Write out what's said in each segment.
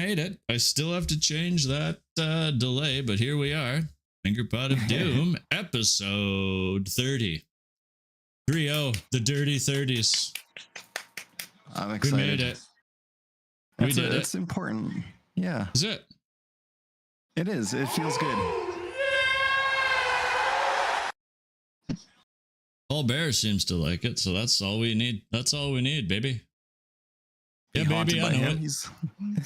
made it. I still have to change that delay, but here we are. Fingerpod of Doom, episode 30. 3-0, the dirty 30s. I'm excited. We made it. We did it. It's important. Yeah. Is it? It is. It feels good. Paul Bear seems to like it, so that's all we need. That's all we need, baby. Yeah, baby, I know it.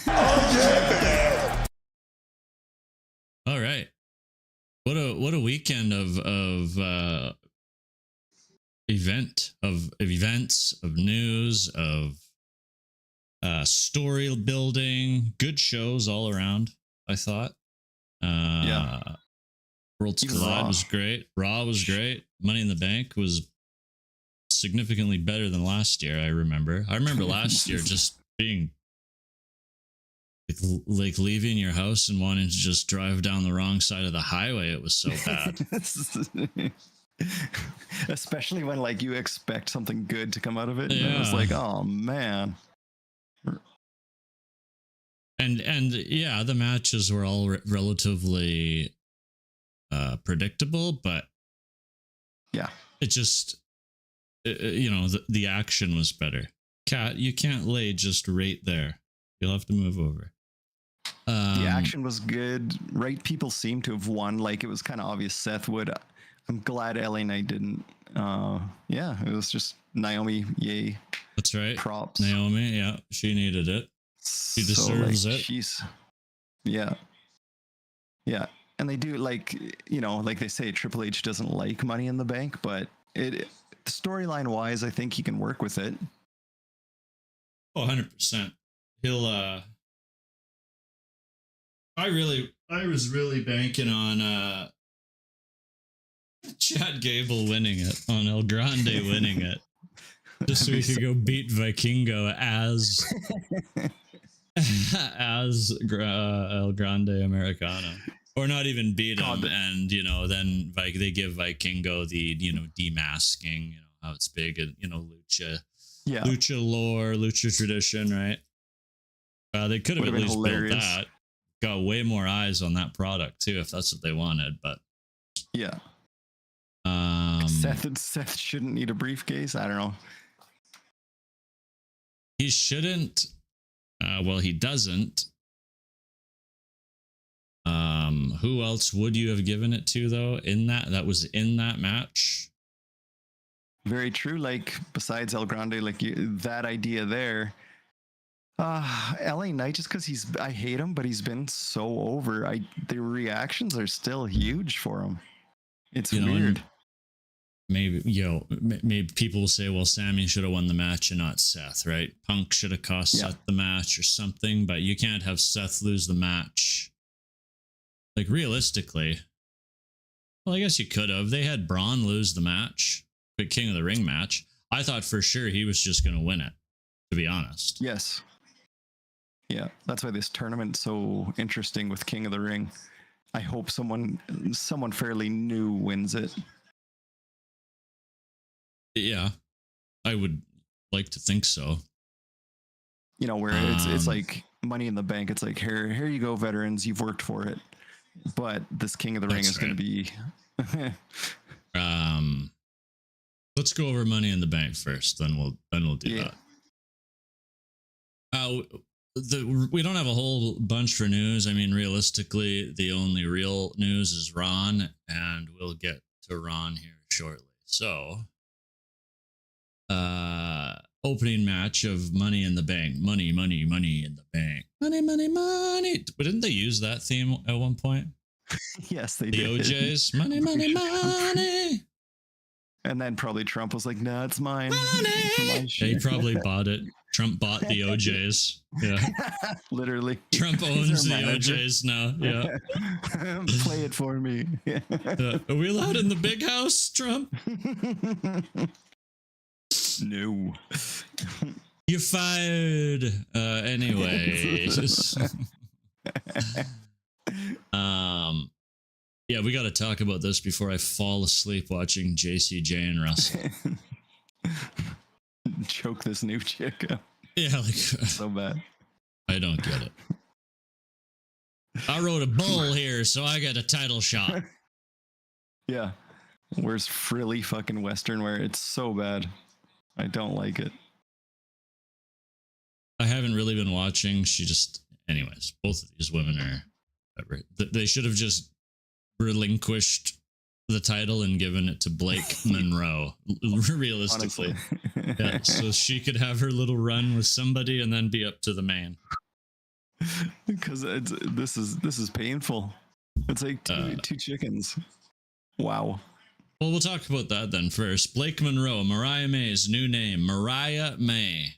Oh, yeah. All right. What a weekend of events, of news, of story building, good shows all around, I thought. Yeah. Worlds Collide was great. Raw was great. Money in the Bank was significantly better than last year, I remember. I remember last year just being like leaving your house and wanting to just drive down the wrong side of the highway. It was so bad. Especially when like you expect something good to come out of it. Yeah. And it was like, oh man. And yeah, the matches were all relatively predictable, but yeah, it just the action was better. Cat, you can't lay just right there. You'll have to move over. The action was good. Right people seem to have won. Like it was kind of obvious Seth would. I'm glad LA Knight didn't. Yeah, it was just Naomi. Yay. That's right. Props. Naomi. Yeah, she needed it. She deserves it. Yeah. And they do like they say Triple H doesn't like Money in the Bank, but it storyline wise, I think he can work with it. Oh, 100%. He'll I was really banking on Chad Gable winning it, on El Grande winning it. Just so he could go beat Vikingo as El Grande Americano. Or not even beat him, and then they give Vikingo the demasking, how it's big and lucha, lucha lore, lucha tradition, right? They could have at least built that. Got way more eyes on that product too, if that's what they wanted. But yeah, Seth shouldn't need a briefcase. I don't know. He shouldn't. Well, he doesn't. Who else would you have given it to though? That was in that match. Very true. Like besides El Grande, that idea there. LA Knight, just because I hate him, but he's been so over. The reactions are still huge for him. It's weird. Maybe people will say, well, Sammy should have won the match and not Seth, right? Punk should have cost Seth the match or something, but you can't have Seth lose the match. Like realistically, well, I guess you could have. They had Braun lose the match, the King of the Ring match. I thought for sure he was just going to win it, to be honest. Yes. Yeah, that's why this tournament's so interesting with King of the Ring. I hope someone fairly new wins it. Yeah, I would like to think so. Where it's like Money in the Bank. It's like, here you go, veterans. You've worked for it. But this King of the Ring is going to be. Let's go over Money in the Bank first. Then we'll do that. We don't have a whole bunch for news. I mean, realistically, the only real news is Ron, and we'll get to Ron here shortly. So, opening match of Money in the Bank. Money in the bank. Money. But didn't they use that theme at one point? Yes, they did. The OJs. Money. And then probably Trump was like, "No, it's mine." Money. He probably bought it. Trump bought the OJs. Yeah. Literally. Trump owns the OJs now. Yeah. Play it for me. Are we allowed in the big house, Trump? No. You're fired. Anyway. Yeah, we got to talk about this before I fall asleep watching JCJ and Russell. Choke this new chick up. Yeah, like so bad. I don't get it. I rode a bull here, so I got a title shot. Yeah. Wears frilly fucking Western wear. It's so bad. I don't like it. I haven't really been watching. Anyways, both of these women are whatever. They should have just relinquished the title and given it to Blake Monroe, realistically. Yeah, so she could have her little run with somebody and then be up to the man. Because this is painful. It's like two chickens. Wow. Well, we'll talk about that then first. Blake Monroe, Mariah May's new name, Mariah May.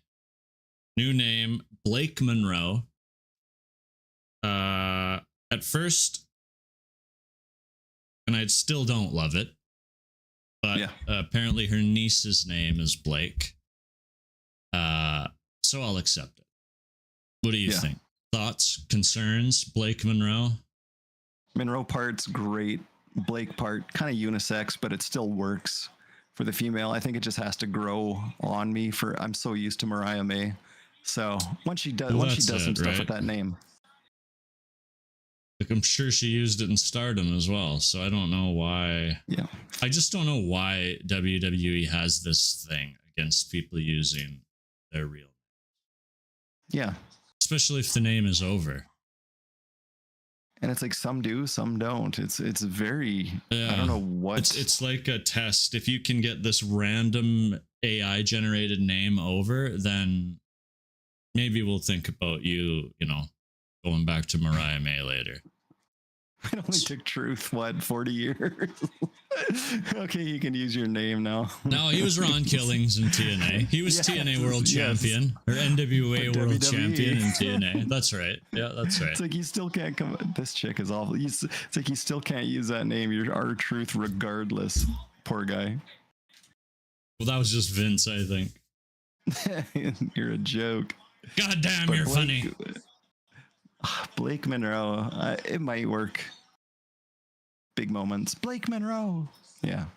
New name, Blake Monroe. At first, and I still don't love it, but apparently her niece's name is Blake. So I'll accept it. What do you think? Thoughts, concerns, Blake Monroe? Monroe part's great. Blake part, kind of unisex, but it still works for the female. I think it just has to grow on me. I'm so used to Mariah May. So once she does some stuff with that name. Like, I'm sure she used it in Stardom as well. So I don't know why. Yeah. I just don't know why WWE has this thing against people using their real. Yeah. Especially if the name is over. And it's like some do, some don't. It's very, I don't know what. It's like a test. If you can get this random AI generated name over, then maybe we'll think about you going back to Mariah May later. It only took Truth, 40 years? Okay, you can use your name now. No, he was Ron Killings in TNA. He was TNA World Champion, or NWA World Champion in TNA. That's right. Yeah, that's right. It's like you still can't come. This chick is awful. It's like you still can't use that name. You're R-Truth regardless. Poor guy. Well, that was just Vince, I think. You're a joke. God damn, you're funny. Blake Monroe, it might work. Big moments. Blake Monroe. Yeah.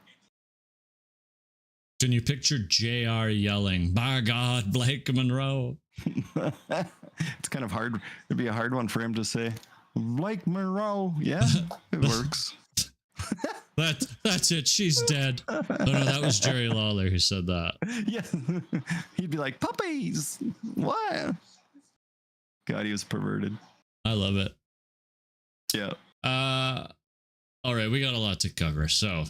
Can you picture JR yelling, "By God, Blake Monroe"? It's kind of hard. It'd be a hard one for him to say. Blake Monroe. Yeah, it works. That's it. She's dead. Oh no, that was Jerry Lawler who said that. Yeah. He'd be like, puppies. What? God, he was perverted. I love it. Yeah. All right, we got a lot to cover. So,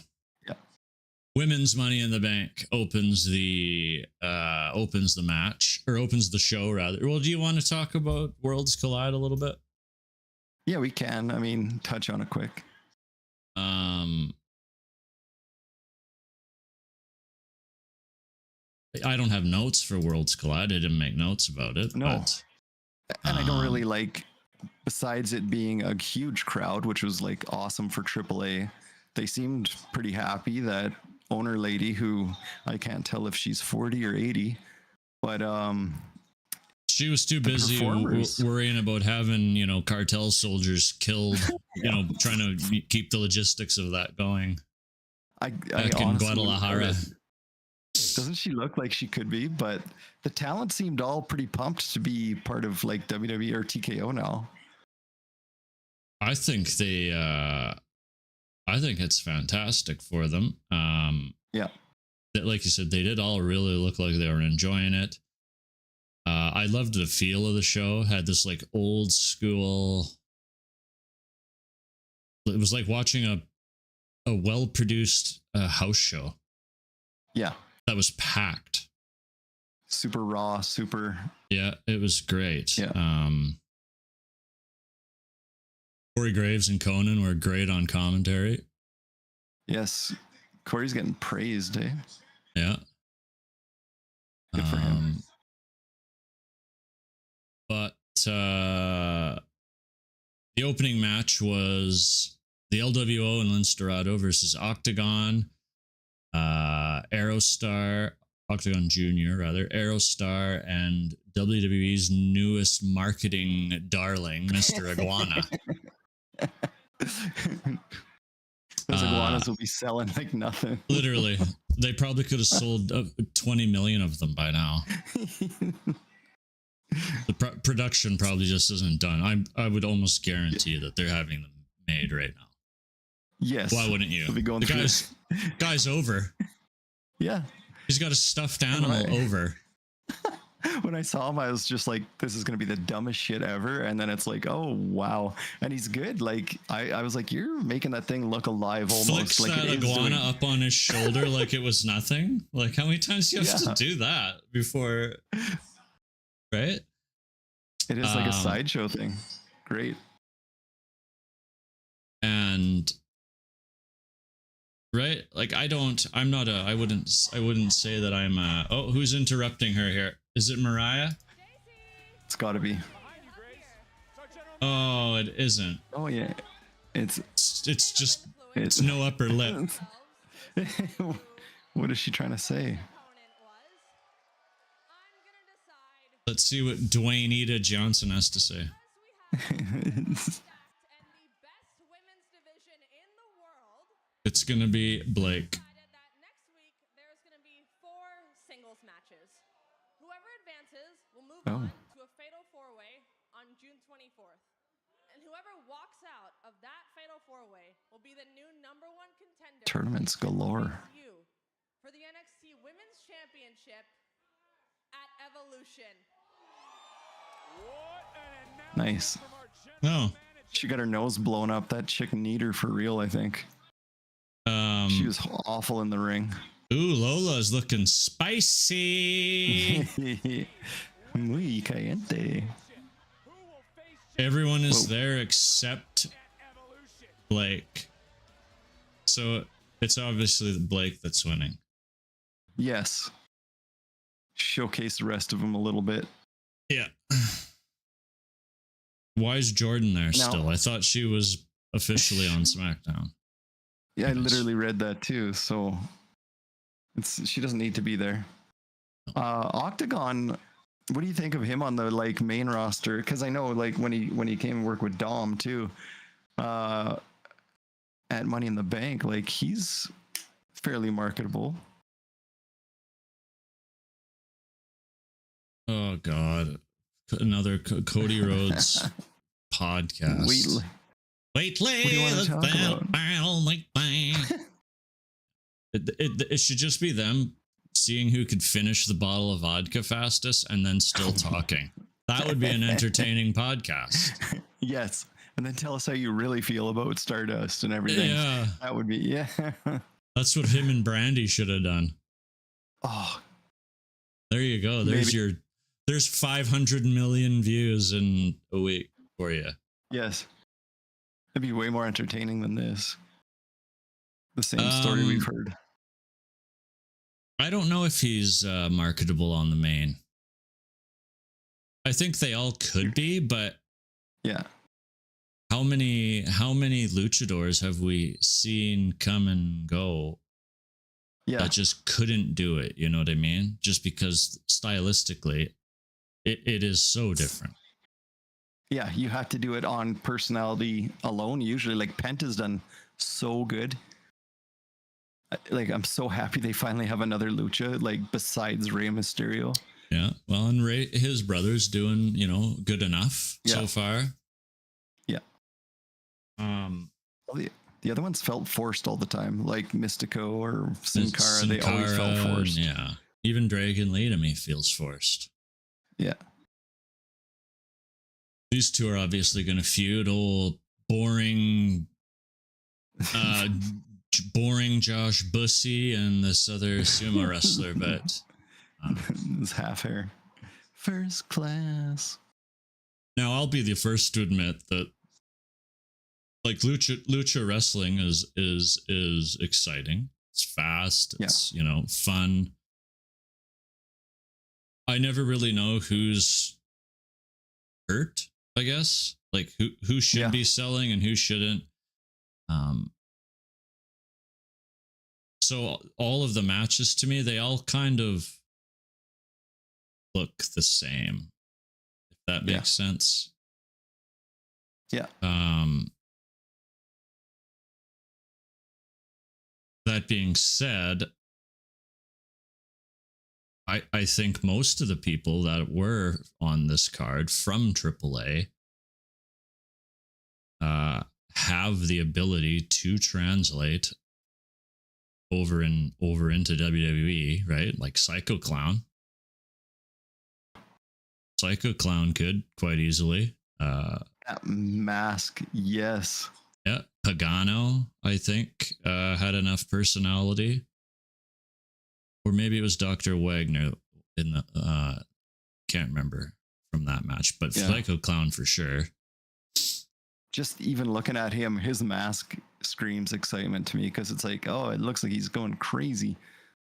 Women's Money in the Bank opens the match, or opens the show rather. Well, do you want to talk about Worlds Collide a little bit? Yeah, we can. I mean, touch on it quick. I don't have notes for Worlds Collide. I didn't make notes about it. No. And I don't really like, besides it being a huge crowd, which was like awesome for AAA, they seemed pretty happy. That owner lady, who I can't tell if she's 40 or 80, but she was too busy worrying about having, cartel soldiers killed, trying to keep the logistics of that going. I in Guadalajara. Doesn't she look like she could be? But the talent seemed all pretty pumped to be part of like WWE or TKO now. I think I think it's fantastic for them. Like you said, they did all really look like they were enjoying it. I loved the feel of the show. Had this like old school. It was like watching a well-produced house show. Yeah. That was packed. Super raw, super. Yeah, it was great. Yeah. Corey Graves and Conan were great on commentary. Yes. Corey's getting praised, eh? Yeah. Good for him. But the opening match was the LWO and Lince Dorado versus Octagon, Aerostar, Octagon Jr. rather, Aerostar, and WWE's newest marketing darling, Mr. Iguana. Those iguanas will be selling like nothing. Literally. They probably could have sold 20 million of them by now. The production probably just isn't done. I would almost guarantee that they're having them made right now. Yes. Why wouldn't you? We'll be going The guy's over. Yeah. He's got a stuffed animal over. When I saw him, I was just like, this is going to be the dumbest shit ever. And then it's like, oh, wow. And he's good. Like, I was like, you're making that thing look alive almost. Flicks like that iguana up on his shoulder like it was nothing. Like, how many times do you have to do that before? Right? It is like a sideshow thing. Great. And right, like I wouldn't say that I'm oh, who's interrupting her here? Is it Mariah? It's got to be. Oh, it isn't. Oh yeah, it's no upper lip. What is she trying to say? Let's see what Dwayne Johnson has to say. It's gonna be Blake. Next week there's gonna be 4 singles matches. Whoever advances will move on to a fatal 4-way on June 24th. And whoever walks out of that fatal 4-way will be the new #1 contender. Tournaments galore. For the NXT Women's Championship at Evolution. Nice. Oh. She got her nose blown up. That chick need her for real, I think. She was awful in the ring. Ooh, Lola's looking spicy. Muy caliente. Everyone is there except Blake. So it's obviously Blake that's winning. Yes. Showcase the rest of them a little bit. Yeah. Why is Jordan there still? I thought she was officially on SmackDown. Yeah, I literally read that too. So she doesn't need to be there. Octagon, what do you think of him on the like main roster? Because I know like when he came and worked with Dom too, at Money in the Bank, like he's fairly marketable. Oh God, another Cody Rhodes podcast. Lately, it should just be them seeing who could finish the bottle of vodka fastest and then still talking. That would be an entertaining podcast. Yes. And then tell us how you really feel about Stardust and everything. Yeah. That would be, yeah. That's what him and Brandy should have done. Oh. There you go. There's 500 million views in a week for you. Yes. It'd be way more entertaining than this. The same story we've heard. I don't know if he's marketable on the main. I think they all could be, but yeah. How many luchadors have we seen come and go? Yeah. That just couldn't do it. You know what I mean? Just because stylistically, it is so different. Yeah, you have to do it on personality alone. Usually, like Penta's done so good. Like, I'm so happy they finally have another lucha, like besides Rey Mysterio. Yeah, well, and Rey, his brother's doing, good enough so far. Yeah. The other ones felt forced all the time, like Mystico or Sin Cara. They always felt forced. Yeah, even Dragon Lee to me feels forced. Yeah. These two are obviously going to feud. Old boring Josh Bussy and this other sumo wrestler, but this half hair. First class. Now I'll be the first to admit that like lucha wrestling is exciting. It's fast. It's fun. I never really know who's hurt, I guess. Like who should be selling and who shouldn't. So all of the matches to me, they all kind of look the same, if that makes sense. Yeah. That being said, I think most of the people that were on this card from AAA have the ability to translate over into WWE, right? Like Psycho Clown. Psycho Clown could quite easily. That mask, yes. Yeah, Pagano, I think, had enough personality. Or maybe it was Dr. Wagner in the can't remember from that match, but Yeah. Psycho Clown for sure. Just even looking at him, his mask screams excitement to me because it's like, oh, it looks like he's going crazy.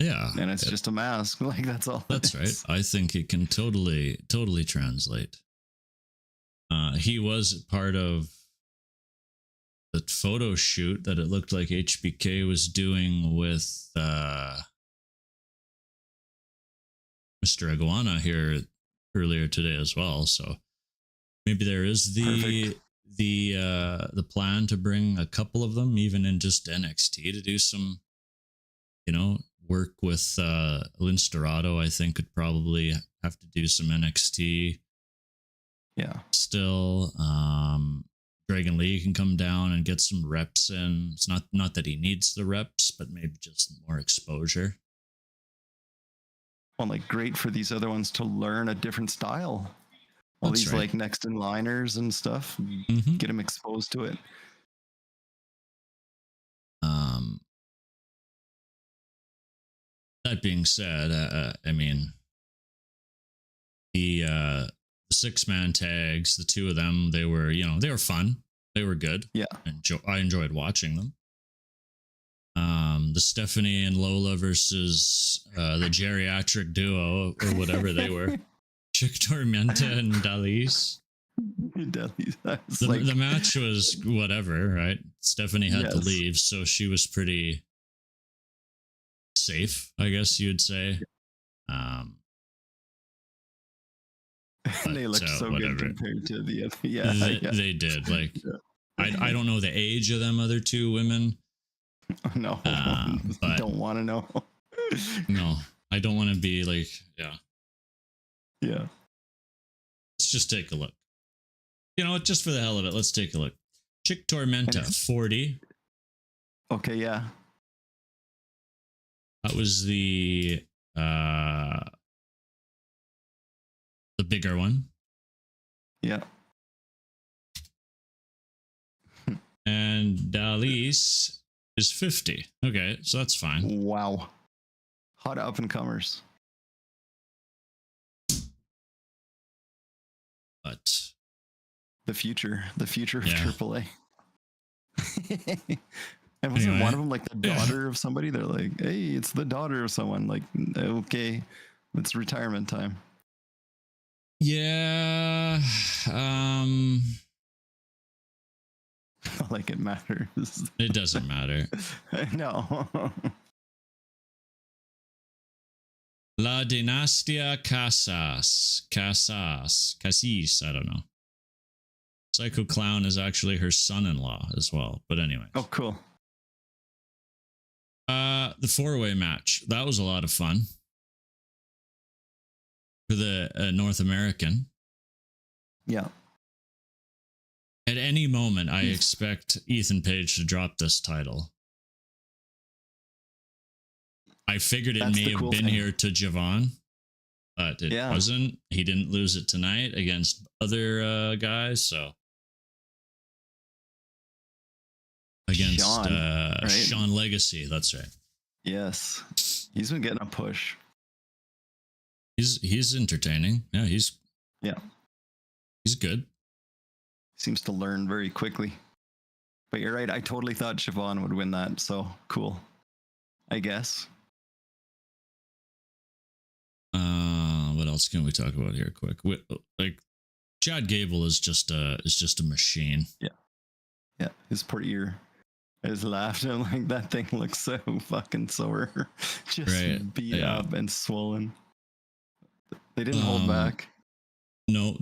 Yeah. And it's just a mask. Like, that's all. That's right. I think it can totally translate. He was part of the photo shoot that it looked like HBK was doing with Mr. Iguana here earlier today as well. So maybe there is the plan to bring a couple of them even in just NXT to do some, work with Lynn Storado. I think could probably have to do some NXT. Yeah. Still, Dragon Lee can come down and get some reps in. It's not that he needs the reps, but maybe just more exposure. Well, like, great for these other ones to learn a different style. All That's these right. like next in liners and stuff, Mm-hmm. get them exposed to it. That being said, I mean, the 6-man tags, the two of them, they were fun. They were good. Yeah. I enjoyed watching them. The Stephanie and Lola versus the geriatric duo or whatever they were. Chick Tormenta and Dalise. The match was whatever, right? Stephanie had to leave, so she was pretty safe, I guess you'd say. They looked so whatever. good compared to the other. They did. Like, I don't know the age of them other two women. No, but don't want to know. No, I don't want to be like, yeah. Let's just take a look. Just for the hell of it, let's take a look. Chick Tormenta, 40. Okay, yeah. That was the bigger one. Yeah. And Dalise is 50. Okay, so that's fine. Wow. Hot up and comers. But the future of AAA. And wasn't one of them like the daughter of somebody? They're like, hey, it's the daughter of someone. Like, okay, it's retirement time. Yeah. Not like it matters. It doesn't matter. No. La Dinastia Casas, I don't know. Psycho Clown is actually her son-in-law as well. But anyway. Oh, cool. The 4-way match. That was a lot of fun. For the North American. Yeah. At any moment, I expect Ethan Page to drop this title. I figured it may have been here to Javon, but it wasn't. He didn't lose it tonight against other guys, so. Against Sean, right? Sean Legacy, that's right. Yes. He's been getting a push. He's entertaining. Yeah, he's good. Seems to learn very quickly. But you're right, I totally thought Siobhan would win that, so cool. I guess. What else can we talk about here quick? Like Chad Gable is just a machine. Yeah, his poor ear. I just laughed. I'm like, that thing looks so fucking sore. Just beat up and swollen. They didn't hold back. No,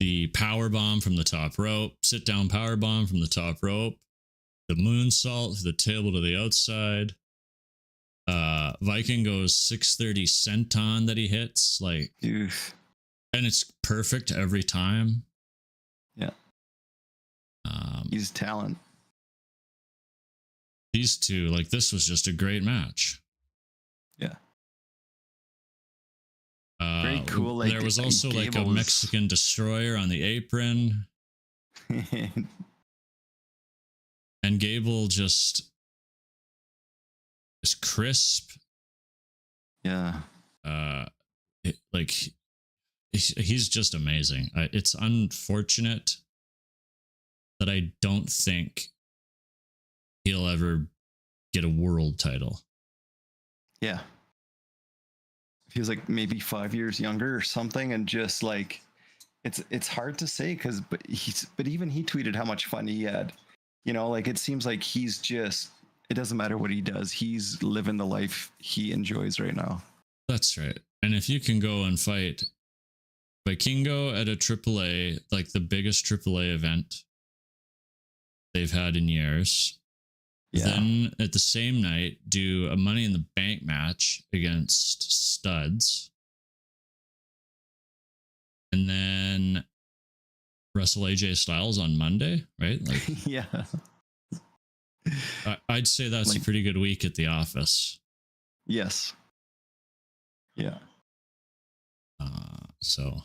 the power bomb from the top rope, sit down power bomb from the top rope. the moonsault, the table to the outside. Viking goes 630 senton that he hits, like, Oof. and it's perfect every time. Yeah. He's talent. These two, like, this was just a great match. Yeah. Very cool. Like, there was also like a Mexican destroyer on the apron. And Gable just is crisp. Yeah. He's just amazing. It's unfortunate that I don't think he'll ever get a world title. Yeah. He was like maybe 5 years younger or something, and just like it's hard to say because but even he tweeted how much fun he had. You know, like it seems like he's just, it doesn't matter what he does, he's living the life he enjoys right now. That's right. And if you can go and fight Vikingo at a AAA, like the biggest AAA event they've had in years, then at the same night do a Money in the Bank match against studs, and then wrestle AJ Styles on Monday, right? Like, yeah. I'd say that's like, a pretty good week at the office. Yes. Yeah. So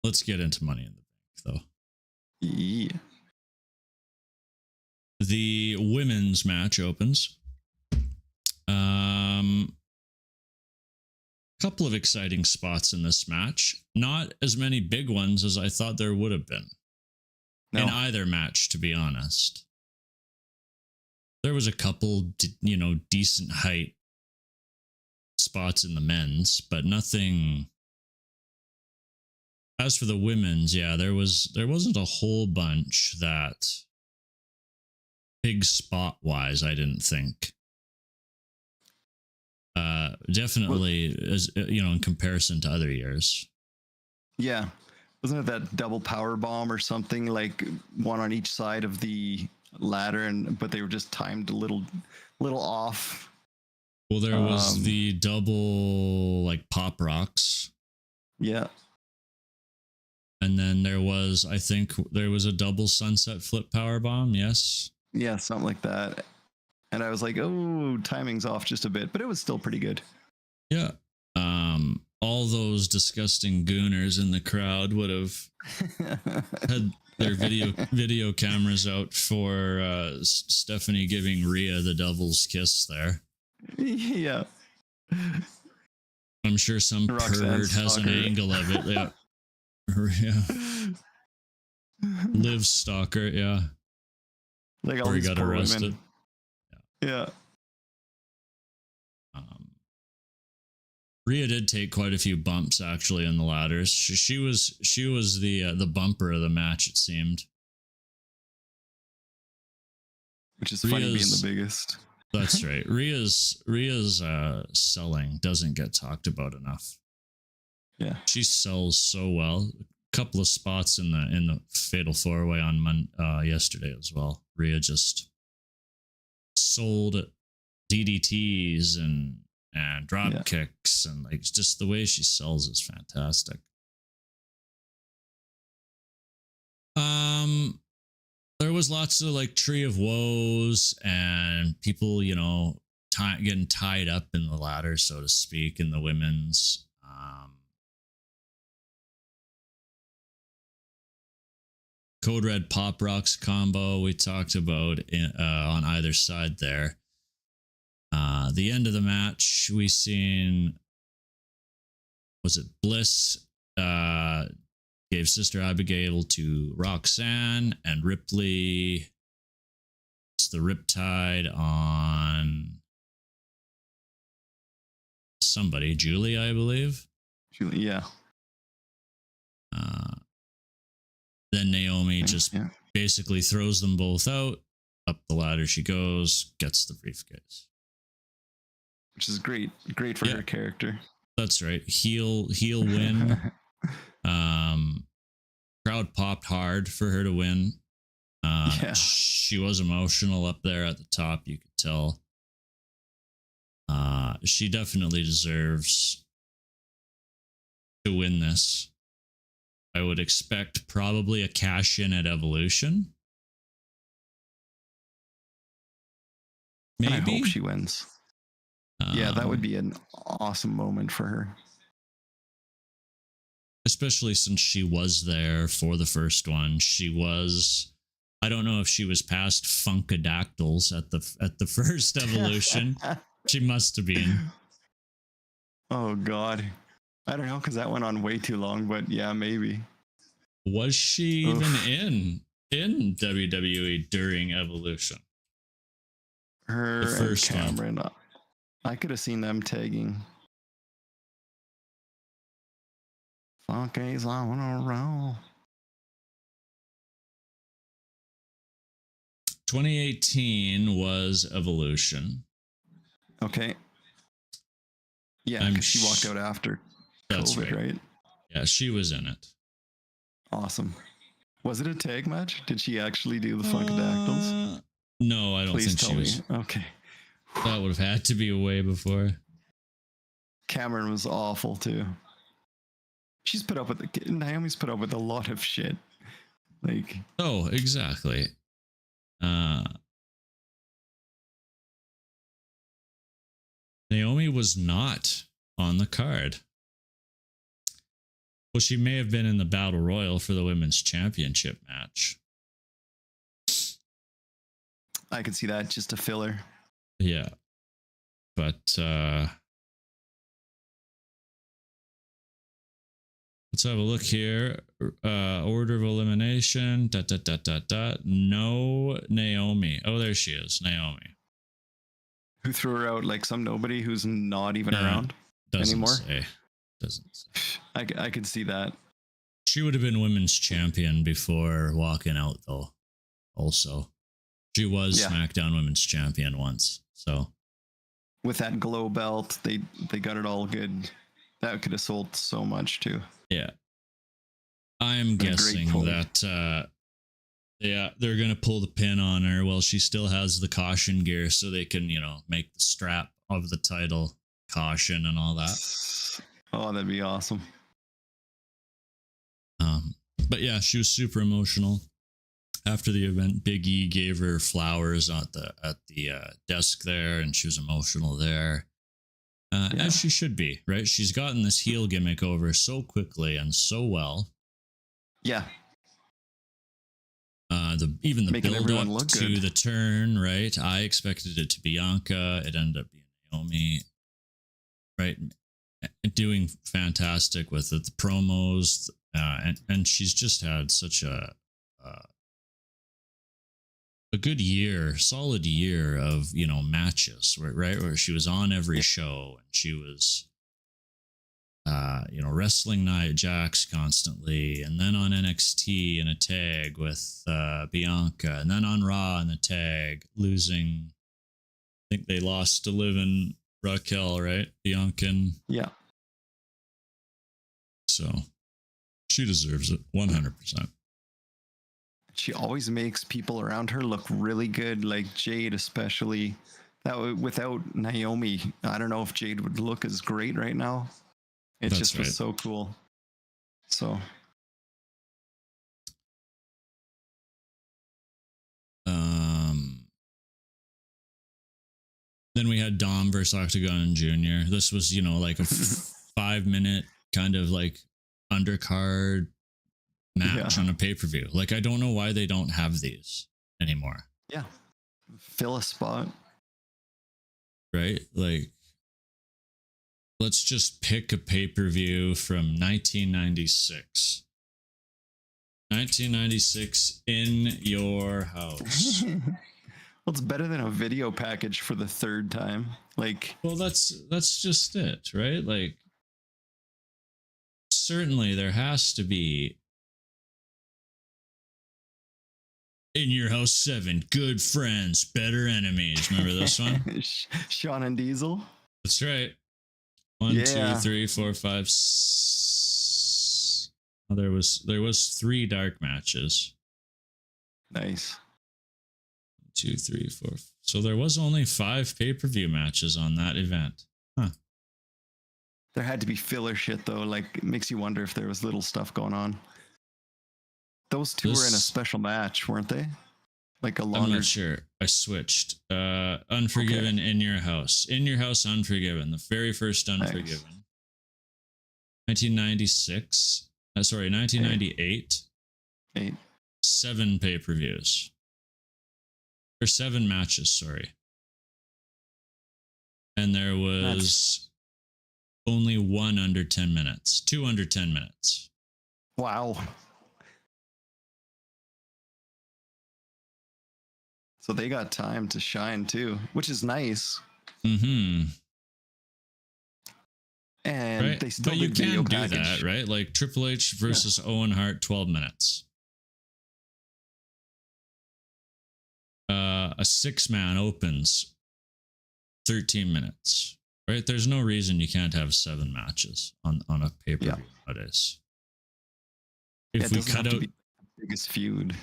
let's get into Money in the Bank, though. Yeah. The women's match opens. Couple of exciting spots in this match. Not as many big ones as I thought there would have been. No. In either match, to be honest. There was a couple, decent height spots in the men's, but nothing. As for the women's, there wasn't a whole bunch that big spot wise, I didn't think. Definitely, as in comparison to other years. Yeah, wasn't it that double power bomb or something, like one on each side of the ladder, but they were just timed a little off. Well, there was the double like pop rocks. Yeah. And then I think there was a double sunset flip power bomb. Yes. Yeah, something like that. And I was like, oh, timing's off just a bit, but it was still pretty good. Yeah. All those disgusting gooners in the crowd would have had their video cameras out for Stephanie giving Rhea the devil's kiss there. Yeah. I'm sure some pervert has an angle of it. Yeah. Liv Stalker, yeah. Like all these got arrested. Women. Yeah. Rhea did take quite a few bumps actually in the ladders. She was the bumper of the match, it seemed. Which is funny being the biggest. That's right. Rhea's selling doesn't get talked about enough. Yeah. She sells so well. A couple of spots in the Fatal 4-Way on yesterday as well. Rhea just sold DDTs and drop kicks, and like just the way she sells is fantastic. There was lots of like Tree of Woes and people, getting tied up in the ladder, so to speak, in the women's. Code Red Pop Rocks combo we talked about on either side there. The end of the match, we seen, was it Bliss gave Sister Abigail to Roxanne, and Ripley, it's the Riptide on somebody, Julie, I believe. Julie, yeah. Then Naomi just basically throws them both out. Up the ladder she goes, gets the briefcase. Which is great for her character. That's right. Heel win. Crowd popped hard for her to win. she was emotional up there at the top. You could tell. She definitely deserves to win this. I would expect probably a cash in at Evolution. Maybe. I hope she wins. Yeah, that would be an awesome moment for her. Especially since she was there for the first one. She was, I don't know if she was past Funkadactyls at the first Evolution. She must have been. Oh God, I don't know, because that went on way too long. But yeah, maybe. Was she even in WWE during Evolution? Her The first and Cameron. I could have seen them tagging. Funky's on a roll. 2018 was Evolution. Okay. Yeah, because she walked out after COVID, right? Yeah, she was in it. Awesome. Was it a tag match? Did she actually do the Funkadactyls? No, I don't Please think tell she me. was. Okay. That would have had to be way before. Cameron was awful too. Naomi's put up with a lot of shit. Like, oh, exactly. Naomi was not on the card. Well, she may have been in the Battle Royal for the Women's Championship match. I could see that, just a filler. Yeah. But let's have a look here. Order of elimination. No Naomi. Oh, there she is. Naomi. Who threw her out? Like some nobody who's not even around anymore? Doesn't say. I could see that. She would have been women's champion before walking out, though. Also, she was SmackDown women's champion once. So with that glow belt, they got it all good. That could have sold so much too. Yeah, I'm guessing that they're gonna pull the pin on her while she still has the caution gear, so they can make the strap of the title caution and all that. Oh, that'd be awesome. But yeah, she was super emotional after the event. Big E gave her flowers at the desk there, and she was emotional there, as she should be, right? She's gotten this heel gimmick over so quickly and so well. Yeah. Even the Making build everyone up look to good. the turn, right? I expected it to be Bianca. It ended up being Naomi, right? Doing fantastic with it, the promos, and she's just had such a good year, solid year of matches, right? Where she was on every show, and she was wrestling Nia Jax constantly, and then on NXT in a tag with Bianca, and then on Raw in the tag, losing. I think they lost to Liv and Raquel, right? Bianca. Yeah. So she deserves it 100%. She always makes people around her look really good, like Jade especially. Without Naomi, I don't know if Jade would look as great right now. It just was so cool. So. Then we had Dom versus Octagon Jr. This was, like a 5-minute kind of like undercard match on a pay-per-view. Like, I don't know why they don't have these anymore. Yeah. Fill a spot. Right? Like, let's just pick a pay-per-view from 1996. 1996 in your house. Well, it's better than a video package for the third time. Like, well, that's just it, right? Like, certainly there has to be in your house 7 good friends, better enemies. Remember this one? Sean and Diesel. That's right. 1, 2, 3, 4, 5. Oh, there was 3 dark matches. Nice. 2, 3, 4. So there was only 5 pay-per-view matches on that event. Huh. There had to be filler shit though. Like, it makes you wonder if there was little stuff going on. Those two were in a special match, weren't they? Like a longer. I'm not sure. I switched. Unforgiven, okay. In Your House. In Your House, Unforgiven. The very first Unforgiven. Nice. 1996. 1998. 8. 7 pay-per-views. Or 7 matches, sorry. And there was only 1 under 10 minutes. 2 under 10 minutes. Wow. So they got time to shine too, which is nice. Mm-hmm. And right? they still but you can do that, right? Like Triple H versus Owen Hart, 12 minutes. A 6-man opens 13 minutes, right? There's no reason you can't have 7 matches on a pay-per-view nowadays. If we cut out the biggest feud.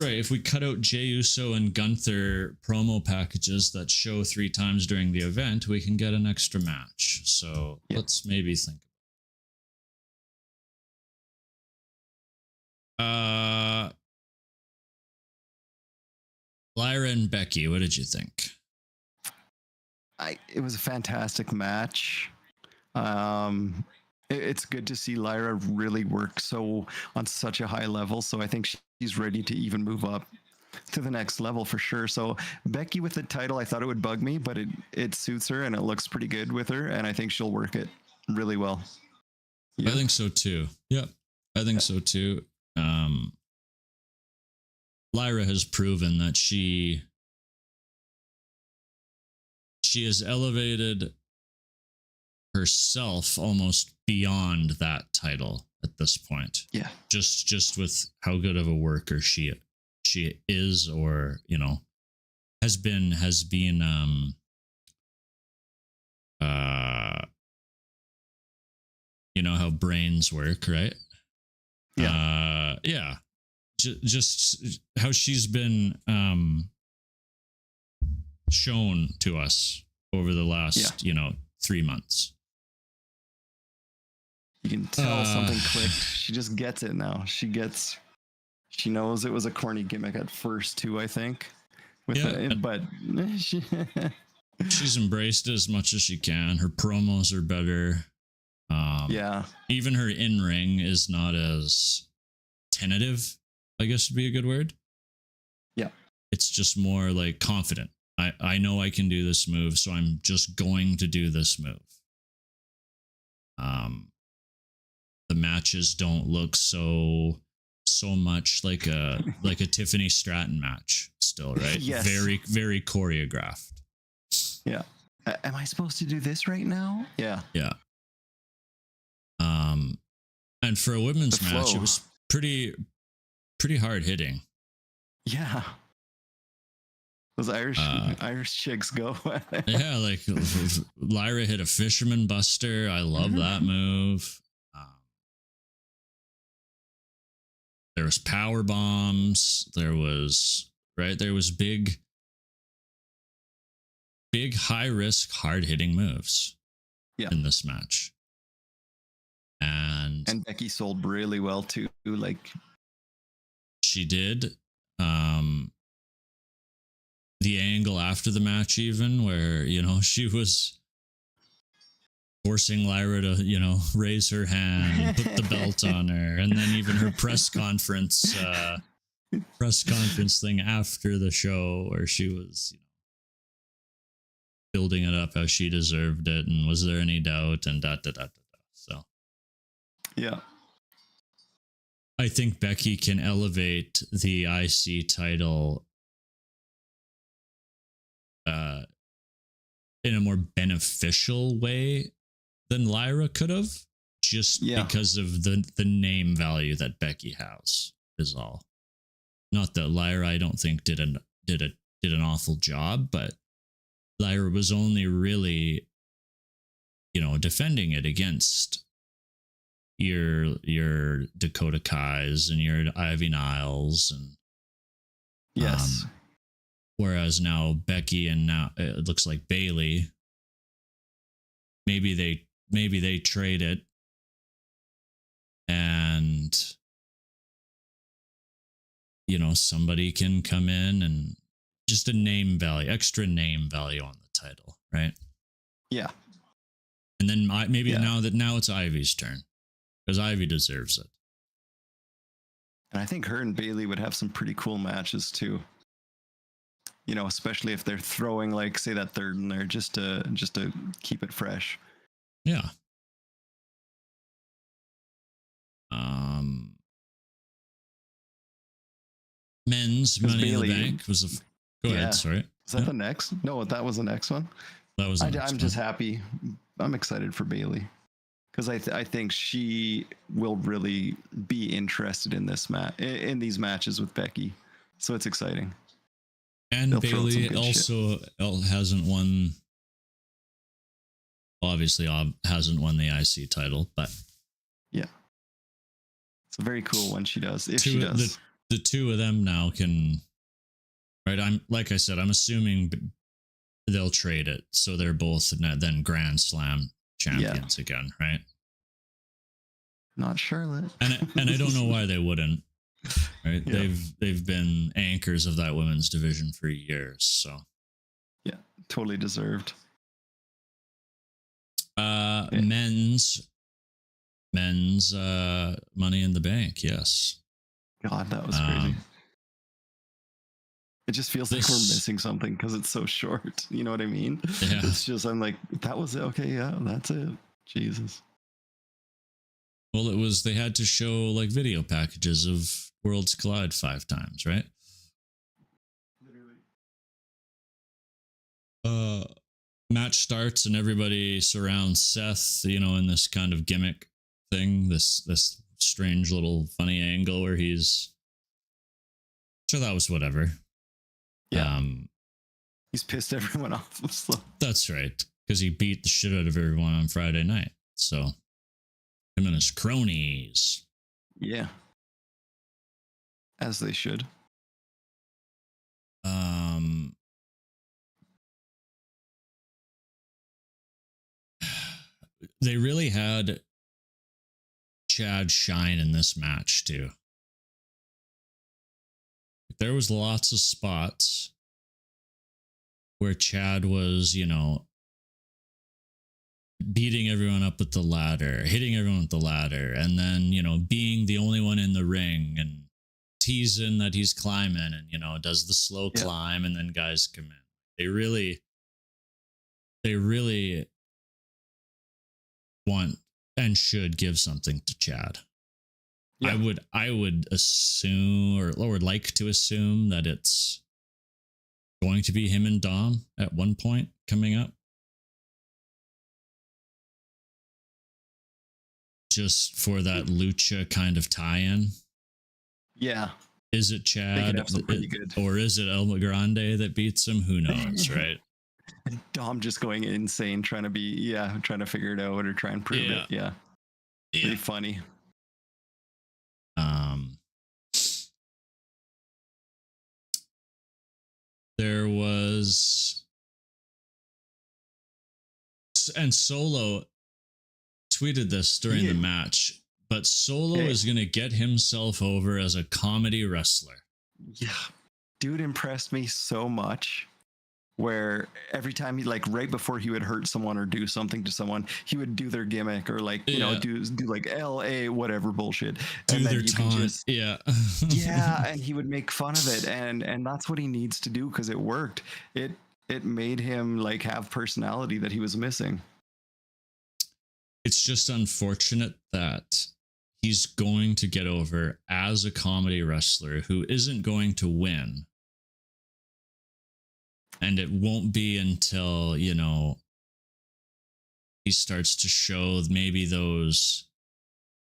Right, if we cut out Jey Uso and Gunther promo packages that show 3 times during the event, we can get an extra match. So let's maybe think. Lyra and Becky, what did you think? It was a fantastic match. It's good to see Lyra really work on such a high level. So I think she's ready to even move up to the next level for sure. So Becky with the title, I thought it would bug me, but it suits her and it looks pretty good with her. And I think she'll work it really well. Yeah. I think so too. Yep. I think so too. Lyra has proven that she has elevated herself almost beyond that title at this point. Yeah. Just with how good of a worker she is, or, has been how brains work, right? Yeah. Yeah. Just how she's been shown to us over the last 3 months. You can tell something clicked. She just gets it now. She knows it was a corny gimmick at first too, I think. But she's embraced it as much as she can. Her promos are better. Even her in-ring is not as tentative, I guess would be a good word. Yeah. It's just more like confident. I know I can do this move, so I'm just going to do this move. The matches don't look so much like a Tiffany Stratton match still, right? Yes. Very, very choreographed. Yeah. Am I supposed to do this right now? Yeah. Yeah. And for a women's match, it was pretty hard hitting. Yeah. Those Irish chicks go. Yeah, like Lyra hit a fisherman buster. I love that move. There was power bombs. There was big high risk, hard hitting moves. In this match. And Becky sold really well too. Like she did. The angle after the match, even where she was forcing Lyra to raise her hand and put the belt on her, and then even her press conference thing after the show where she was building it up how she deserved it, and was there any doubt, and da. So yeah, I think Becky can elevate the IC title in a more beneficial way than Lyra could have, just because of the name value that Becky has, is all. Not that Lyra, I don't think did an awful job, but Lyra was only really, defending it against your Dakota Kais and your Ivy Niles and yes. Whereas now Becky and now it looks like Bailey. Maybe they trade it, and somebody can come in and just a name value, extra name value on the title, right? Yeah. And then maybe now it's Ivy's turn, because Ivy deserves it. And I think her and Bailey would have some pretty cool matches too. Especially if they're throwing, like, say, that third in there just to keep it fresh. Yeah. Men's Money in the Bank was go ahead, sorry. Is that the next? No, that was the next one. That was I'm just happy. I'm excited for Bailey, because I think she will really be interested in these matches with Becky. So it's exciting. And they'll Bailey also hasn't won. Obviously, hasn't won the IC title, but yeah, it's very cool when she does. If she does, the two of them now can. Right, I'm assuming they'll trade it, so they're both then Grand Slam champions again, right? Not Charlotte, and I don't know why they wouldn't. Right, yeah. They've been anchors of that women's division for years, so yeah, totally deserved. Men's Money in the Bank, yes. God, that was crazy. It just feels like we're missing something because it's so short. You know what I mean? Yeah. It's just, I'm like, that was it. Okay, yeah, that's it. Jesus. Well, they had to show like video packages of Worlds Collide 5 times, right? Literally. Match starts and everybody surrounds Seth, in this kind of gimmick thing, this strange little funny angle where he's. So that was whatever. Yeah. He's pissed everyone off. So. That's right, because he beat the shit out of everyone on Friday night. So him and his cronies. Yeah. As they should. They really had Chad shine in this match too. There was lots of spots where Chad was, beating everyone up with the ladder, hitting everyone with the ladder, and then, being the only one in the ring and teasing that he's climbing and, does the slow climb, and then guys come in. They really want and should give something to Chad. Yeah. I would assume or would like to assume that it's going to be him and Dom at one point coming up. Just for that lucha kind of tie-in. Yeah. Is it Chad or is it El Grande that beats him? Who knows, right? And Dom just going insane, trying to figure it out or try and prove it. Yeah. Pretty funny. There was, and Solo tweeted this during the match, but Solo is going to get himself over as a comedy wrestler. Yeah. Dude impressed me so much. Where every time he, like, right before he would hurt someone or do something to someone, he would do their gimmick or like do like LA whatever bullshit. Do their taunt. Yeah, and he would make fun of it, and that's what he needs to do because it worked. It made him like have personality that he was missing. It's just unfortunate that he's going to get over as a comedy wrestler who isn't going to win. And it won't be until, he starts to show maybe those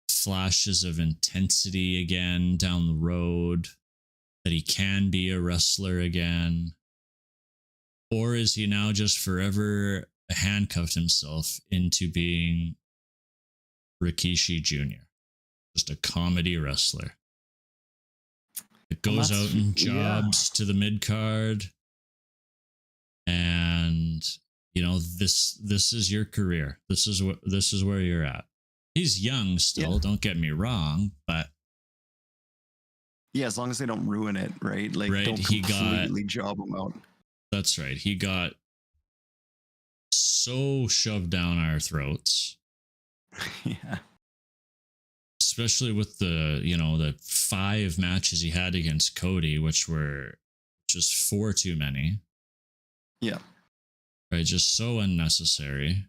flashes of intensity again down the road, that he can be a wrestler again. Or is he now just forever handcuffed himself into being Rikishi Jr., just a comedy wrestler that goes out and jobs to the mid card, And this is your career. This is where you're at. He's young still, don't get me wrong, but yeah, as long as they don't ruin it, right? Like, right, don't completely job him out. That's right. He got so shoved down our throats. Yeah. Especially with the 5 matches he had against Cody, which were just 4 too many. Yeah. Right, just so unnecessary.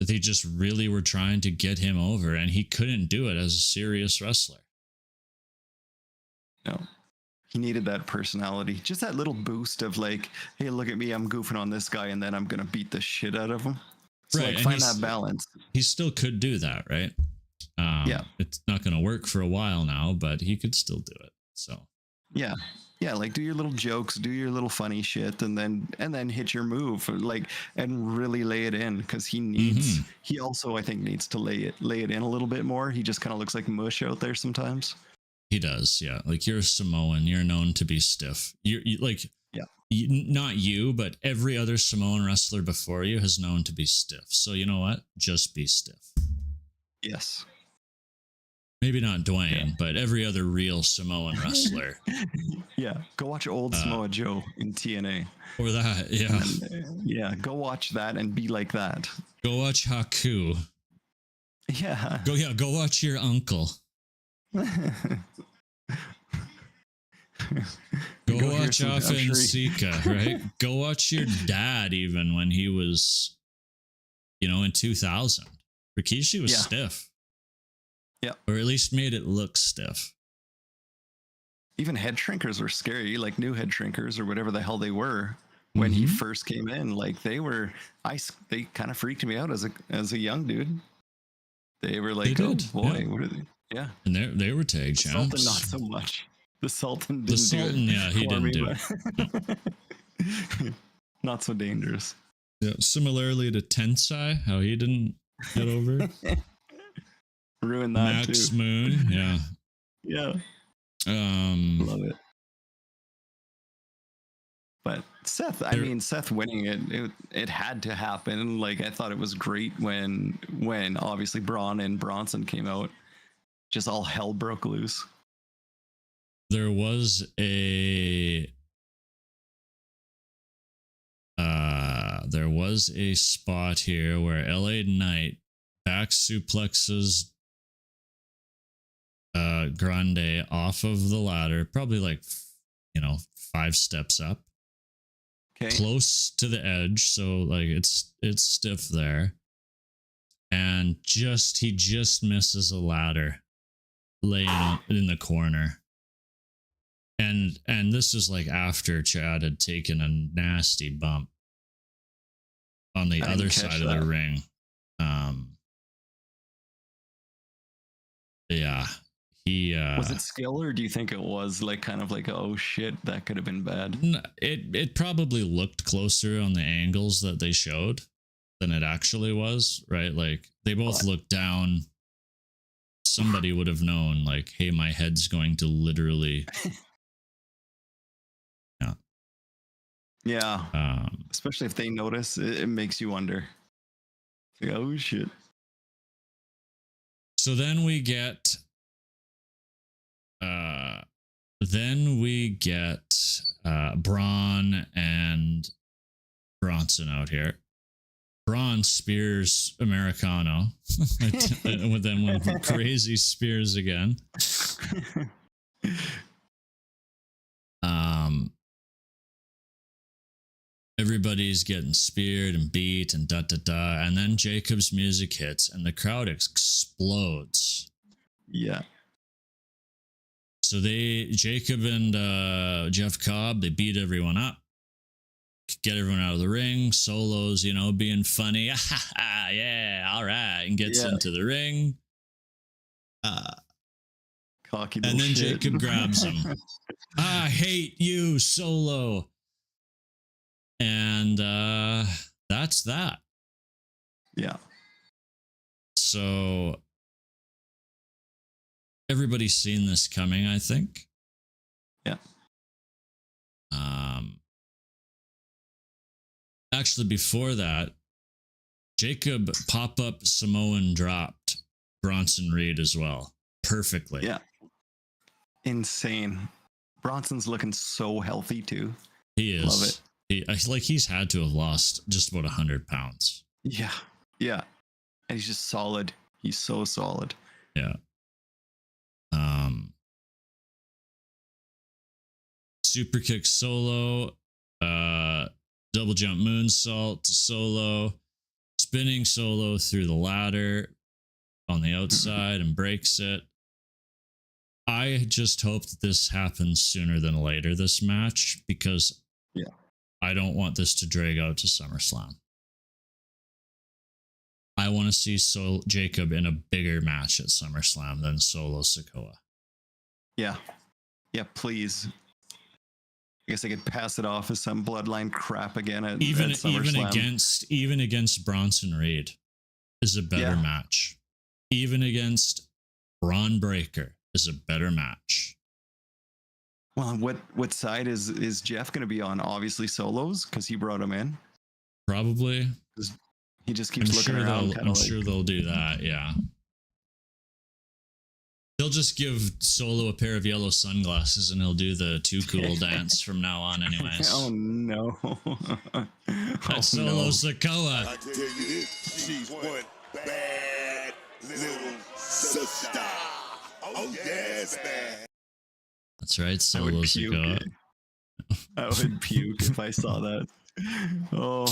They just really were trying to get him over, and he couldn't do it as a serious wrestler. No. He needed that personality. Just that little boost of like, hey, look at me, I'm goofing on this guy, and then I'm going to beat the shit out of him. So right, like, find that balance. He still could do that, right? Yeah. It's not going to work for a while now, but he could still do it. So yeah, like do your little jokes, do your little funny shit, and then hit your move, like, and really lay it in, because he needs. He also, I think, needs to lay it in a little bit more. He just kind of looks like mush out there sometimes. He does, yeah. Like, you're a Samoan, you're known to be stiff. You like, yeah. Not you, but every other Samoan wrestler before you has known to be stiff. So you know what? Just be stiff. Yes. Maybe not Dwayne, but every other real Samoan wrestler. Yeah. Go watch old Samoa Joe in TNA. Or that, yeah. Yeah. Go watch that and be like that. Go watch Haku. Yeah. Go watch your uncle. Go watch Alpha and Sika, right? Go watch your dad, even when he was, in 2000. Rikishi was stiff. Yeah. Or at least made it look stiff. Even head shrinkers were scary, like new head shrinkers or whatever the hell they were when he first came in. Like, they kind of freaked me out as a young dude. They were like, oh boy, what are they? Yeah. And they were tag champs. Sultan, not so much. The Sultan didn't the Sultan, do it. Yeah, he didn't do it. No. Not so dangerous. Yeah. Similarly to Tensai, how he didn't get over. Ruined that Max too. Moon, yeah. Yeah. Love it. But Seth, Seth winning it had to happen. Like, I thought it was great when obviously Braun and Bronson came out. Just all hell broke loose. There was a spot here where LA Knight back suplexes Grande off of the ladder, probably like 5 steps up, close to the edge, so like it's stiff there, and he just misses a ladder laying in the corner. And this is like after Chad had taken a nasty bump on the other side of the ring. Yeah. He was it skill, or do you think it was like kind of like, oh shit, that could have been bad? It probably looked closer on the angles that they showed than it actually was, right? Like, they both looked down. Somebody would have known, like, hey, my head's going to literally Yeah. Especially if they notice, it makes you wonder. Like, oh shit. So then we get Braun and Bronson out here. Braun spears Americano. And then went crazy spears again. Everybody's getting speared and beat and da-da-da. And then Jacob's music hits and the crowd explodes. Yeah. So Jacob and Jeff Cobb, they beat everyone up, get everyone out of the ring. Solo's, being funny. Yeah, all right. And gets into the ring. Cocky and then shit. Jacob grabs him. I hate you, Solo. And that's that. Yeah. So everybody's seen this coming, I think. Yeah. actually, before that, Jacob pop-up Samoan dropped Bronson Reed as well. Perfectly. Yeah. Insane. Bronson's looking so healthy too. He is. Love it. He's had to have lost just about 100 pounds. Yeah. Yeah. And he's just solid. He's so solid. Yeah. Super kick solo, double jump moonsault to solo, spinning solo through the ladder on the outside and breaks it. I just hope that this happens sooner than later, this match, because I don't want this to drag out to SummerSlam. I want to see Jacob in a bigger match at SummerSlam than Solo Sikoa. Yeah. Yeah, please. I guess I could pass it off as some bloodline crap again at SummerSlam. Even against Bronson Reed is a better match. Even against Braun Breaker is a better match. Well, what side is Jeff going to be on? Obviously Solo's, because he brought him in. Probably. He just keeps looking around. I'm sure they'll do that. Yeah. They'll just give Solo a pair of yellow sunglasses and he'll do the too cool dance from now on anyways. Oh no. That's Solo Sikoa. I tell you this, she's one bad little sister. Oh yes, man. That's right, Solo Sikoa. I would puke if I saw that. Oh,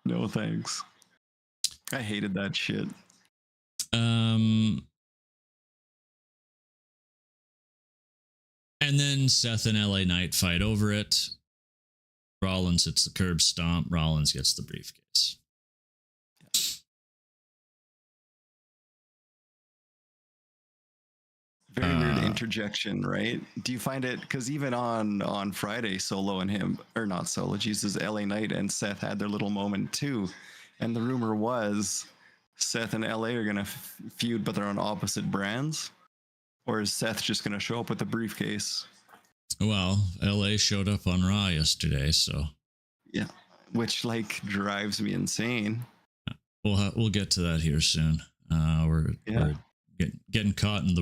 no thanks. I hated that shit. And then Seth and LA Knight fight over it. Rollins hits the curb stomp. Rollins gets the briefcase. Very weird interjection, right? Do you find it, because even on Friday, Solo and him, or not Solo, Jesus, LA Knight and Seth had their little moment too. And the rumor was Seth and LA are going to feud, but they're on opposite brands. Or is Seth just going to show up with the briefcase? Well, LA showed up on Raw yesterday, so. Yeah, which like drives me insane. We'll get to that here soon. We're getting caught in the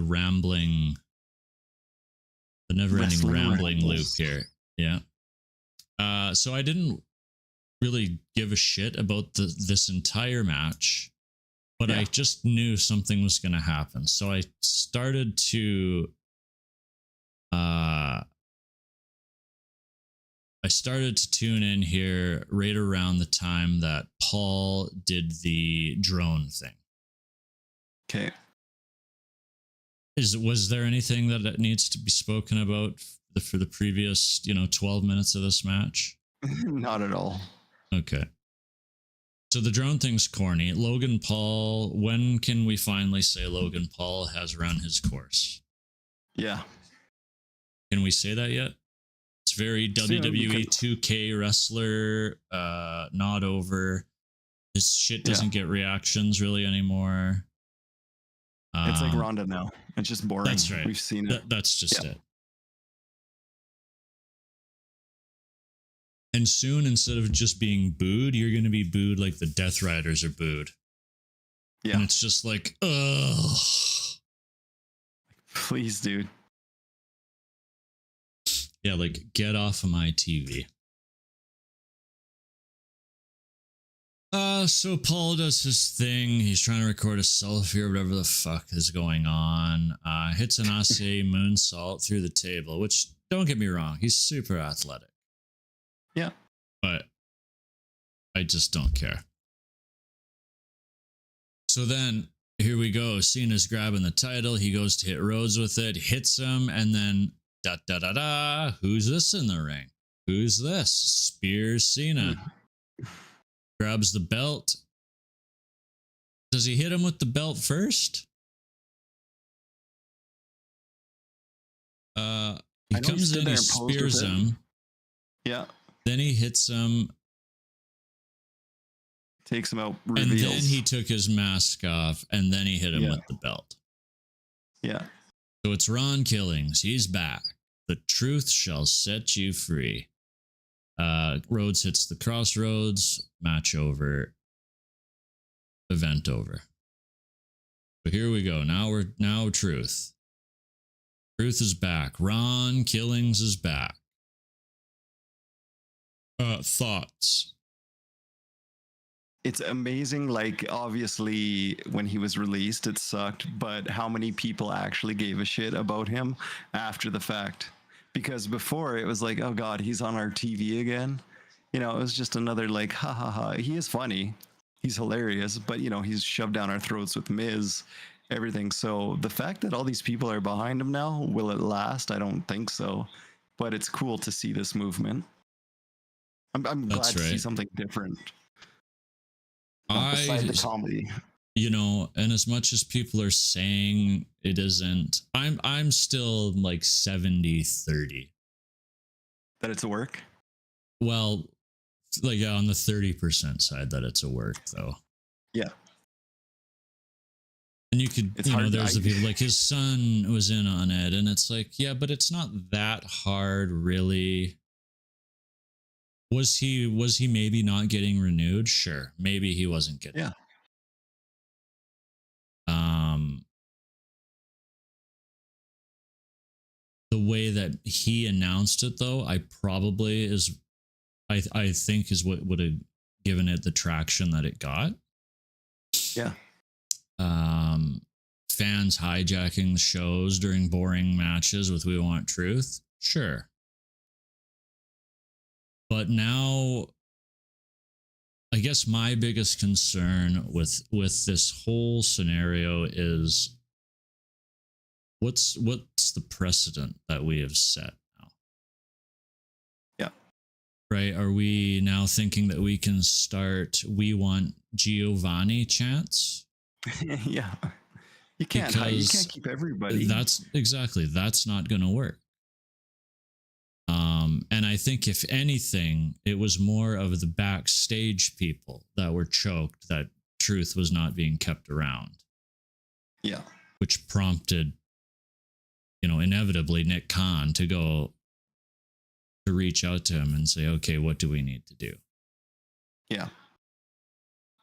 never-ending rambling loop here. Yeah. So I didn't really give a shit about this entire match, but I just knew something was going to happen. So I started to tune in here right around the time that Paul did the drone thing. Okay. Was there anything that needs to be spoken about for the previous 12 minutes of this match? Not at all. Okay. So the drone thing's corny. Logan Paul, when can we finally say Logan Paul has run his course? Yeah. Can we say that yet? It's very WWE 2K wrestler, not over. His shit doesn't get reactions really anymore. It's like Ronda now. It's just boring. That's right. We've seen it. That's just it. And soon, instead of just being booed, you're going to be booed like the Death Riders are booed. Yeah. And it's just like, ugh. Please, dude. Yeah, like, get off of my TV. So Paul does his thing. He's trying to record a selfie or whatever the fuck is going on. Hits an Ase moonsault through the table, which, don't get me wrong, he's super athletic. Yeah. But I just don't care. So then, here we go. Cena's grabbing the title. He goes to hit Rhodes with it, hits him, and then da-da-da-da. Who's this in the ring? Who's this? Spears Cena. Grabs the belt. Does he hit him with the belt first? He comes in, he spears him. Yeah. Then he hits him. Takes him out, reveals. And then he took his mask off, and then he hit him with the belt. Yeah. So it's Ron Killings. He's back. The truth shall set you free. Rhodes hits the crossroads, match over, event over. So here we go. Now Truth. Truth is back. Ron Killings is back. Thoughts? It's amazing. Like, obviously, when he was released, it sucked, but how many people actually gave a shit about him after the fact? Because before it was like, oh God, he's on our TV again. You know, it was just another like, ha ha ha. He is funny. He's hilarious, but you know, he's shoved down our throats with Miz, everything. So the fact that all these people are behind him now, will it last? I don't think so. But it's cool to see this movement. I'm glad to see something different. Beside the comedy. You know, and as much as people are saying it isn't, I'm still like 70-30. That it's a work? Well, like on the 30% side that it's a work though. Yeah. And you could, you know, there's the people like his son was in on it, and it's like, yeah, but it's not that hard really. Was he maybe not getting renewed? Sure. Maybe he wasn't getting. Yeah. The way that he announced it though, I think is what would have given it the traction that it got. Yeah. Fans hijacking shows during boring matches with We Want Truth. Sure. But now, I guess my biggest concern with this whole scenario is what's the precedent that we have set now? Yeah. Right? Are we now thinking that we can start "We Want Giovanni" chants? Yeah. You can't keep everybody. That's not going to work. And I think if anything, it was more of the backstage people that were choked that Truth was not being kept around. Yeah. Which prompted, you know, inevitably Nick Khan to reach out to him and say, okay, what do we need to do? Yeah.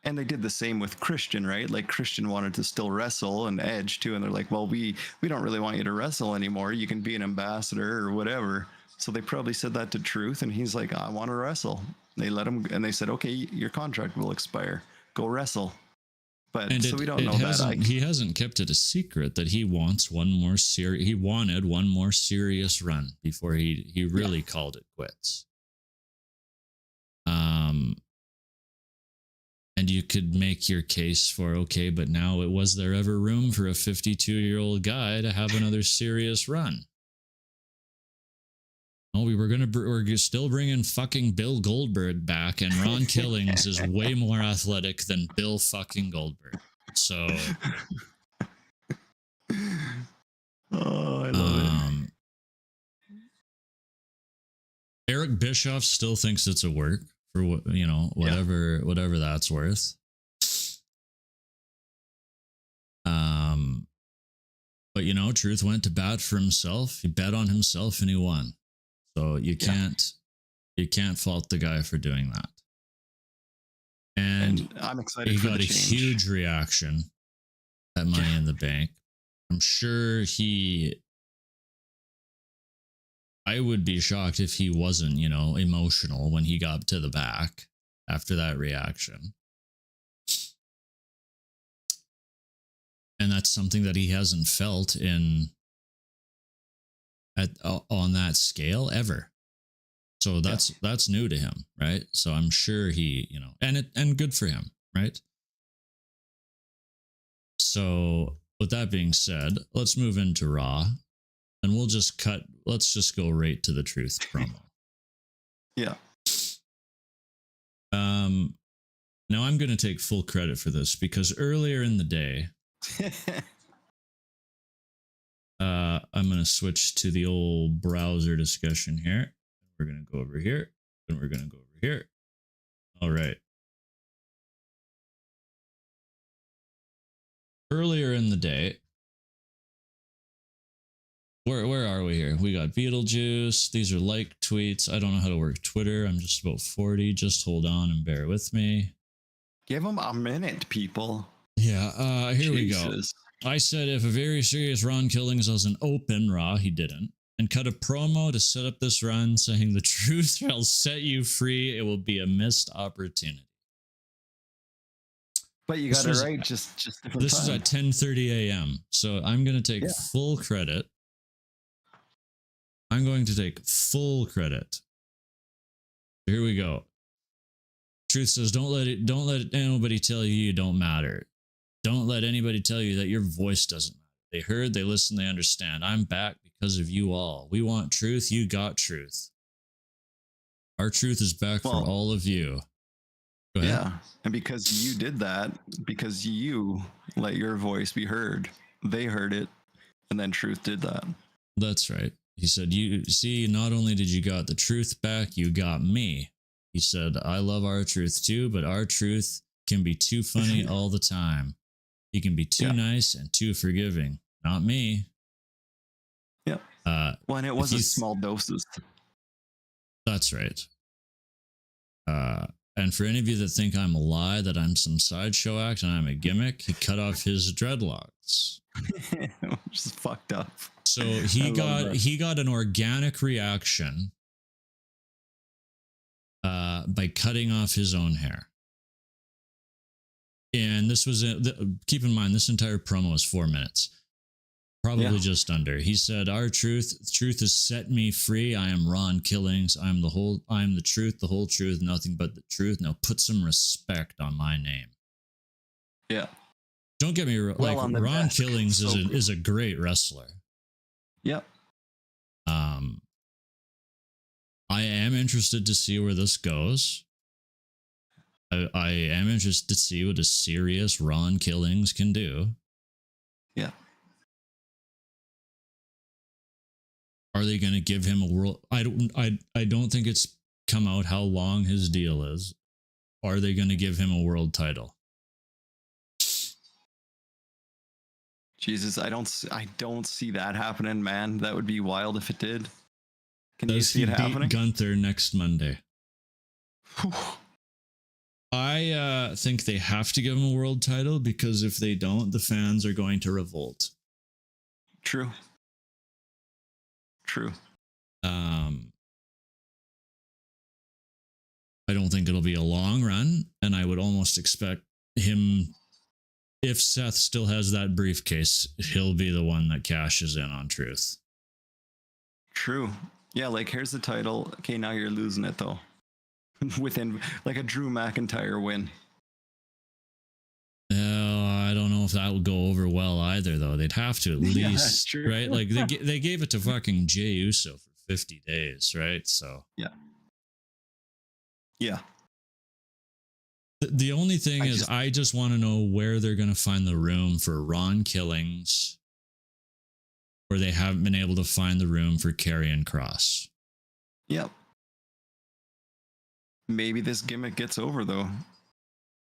And they did the same with Christian, right? Like Christian wanted to still wrestle, and Edge too. And they're like, well, we don't really want you to wrestle anymore. You can be an ambassador or whatever. So they probably said that to Truth, and he's like, I want to wrestle. They let him, and they said, okay, your contract will expire. Go wrestle. But so we don't know that. He hasn't kept it a secret that he wants one more he wanted one more serious run before he really called it quits. And you could make your case for, okay, but now was there ever room for a 52-year-old guy to have another serious run? Oh, we're still bringing fucking Bill Goldberg back, and Ron Killings is way more athletic than Bill fucking Goldberg. So, oh, I love it. Eric Bischoff still thinks it's a work for whatever that's worth. But you know, Truth went to bat for himself. He bet on himself and he won. So you can't fault the guy for doing that. And I'm excited. He got a huge reaction at Money in the Bank. I'm sure I would be shocked if he wasn't, you know, emotional when he got to the back after that reaction. And that's something that he hasn't felt on that scale ever. So that's new to him, right? So I'm sure he, you know, and good for him, right? So with that being said, let's move into Raw, and let's just go right to the Truth promo. Yeah. Now I'm going to take full credit for this because earlier in the day, I'm going to switch to the old browser discussion here. We're going to go over here, and we're going to go over here. All right. Earlier in the day, Where are we here? We got Beetlejuice. These are like tweets. I don't know how to work Twitter. I'm just about 40. Just hold on and bear with me. Give them a minute, people. Yeah, here we go. Jesus. I said if a very serious Ron Killings was an open Raw, he didn't, and cut a promo to set up this run saying the truth shall set you free. It will be a missed opportunity. But you got it right. Just different this time. is at 10:30 a.m. So I'm going to take full credit. I'm going to take full credit. Here we go. Truth says, don't let anybody tell you don't matter. Don't let anybody tell you that your voice doesn't matter. They heard, they listened, they understand. I'm back because of you all. We want truth. You got truth. Our truth is back for all of you. Go ahead. Yeah. And because you did that, because you let your voice be heard, they heard it, and then truth did that. That's right. He said, you see, not only did you got the truth back, you got me. He said, I love our truth too, but our truth can be too funny all the time. He can be too nice and too forgiving. Not me. Yeah. Well, and it was small doses. That's right. And for any of you that think I'm a lie, that I'm some sideshow act and I'm a gimmick, he cut off his dreadlocks. Just fucked up. So he got an organic reaction by cutting off his own hair. And this was, keep in mind, this entire promo is 4 minutes. Probably just under. He said, our truth has set me free. I am Ron Killings. I am the truth, the whole truth, nothing but the truth. Now put some respect on my name. Yeah. Don't get me wrong. Like, Ron Killings is a great wrestler. Yep. I am interested to see where this goes. I am interested to see what a serious Ron Killings can do. Yeah. Are they going to give him a world? I don't think it's come out how long his deal is. Are they going to give him a world title? Jesus, I don't see that happening, man. That would be wild if it did. Can you see it happening? Gunther next Monday. I think they have to give him a world title, because if they don't, the fans are going to revolt. True. I don't think it'll be a long run, and I would almost expect him, if Seth still has that briefcase, he'll be the one that cashes in on truth. True. Yeah, like, here's the title. Okay, now you're losing it, though. Within, like, a Drew McIntyre win. I don't know if that would go over well either, though. They'd have to at least, right? Like, they gave it to fucking Jey Uso for 50 days, right? So yeah. The only thing is, I just want to know where they're going to find the room for Ron Killings, where they haven't been able to find the room for Karrion Kross. Yep. Maybe this gimmick gets over, though.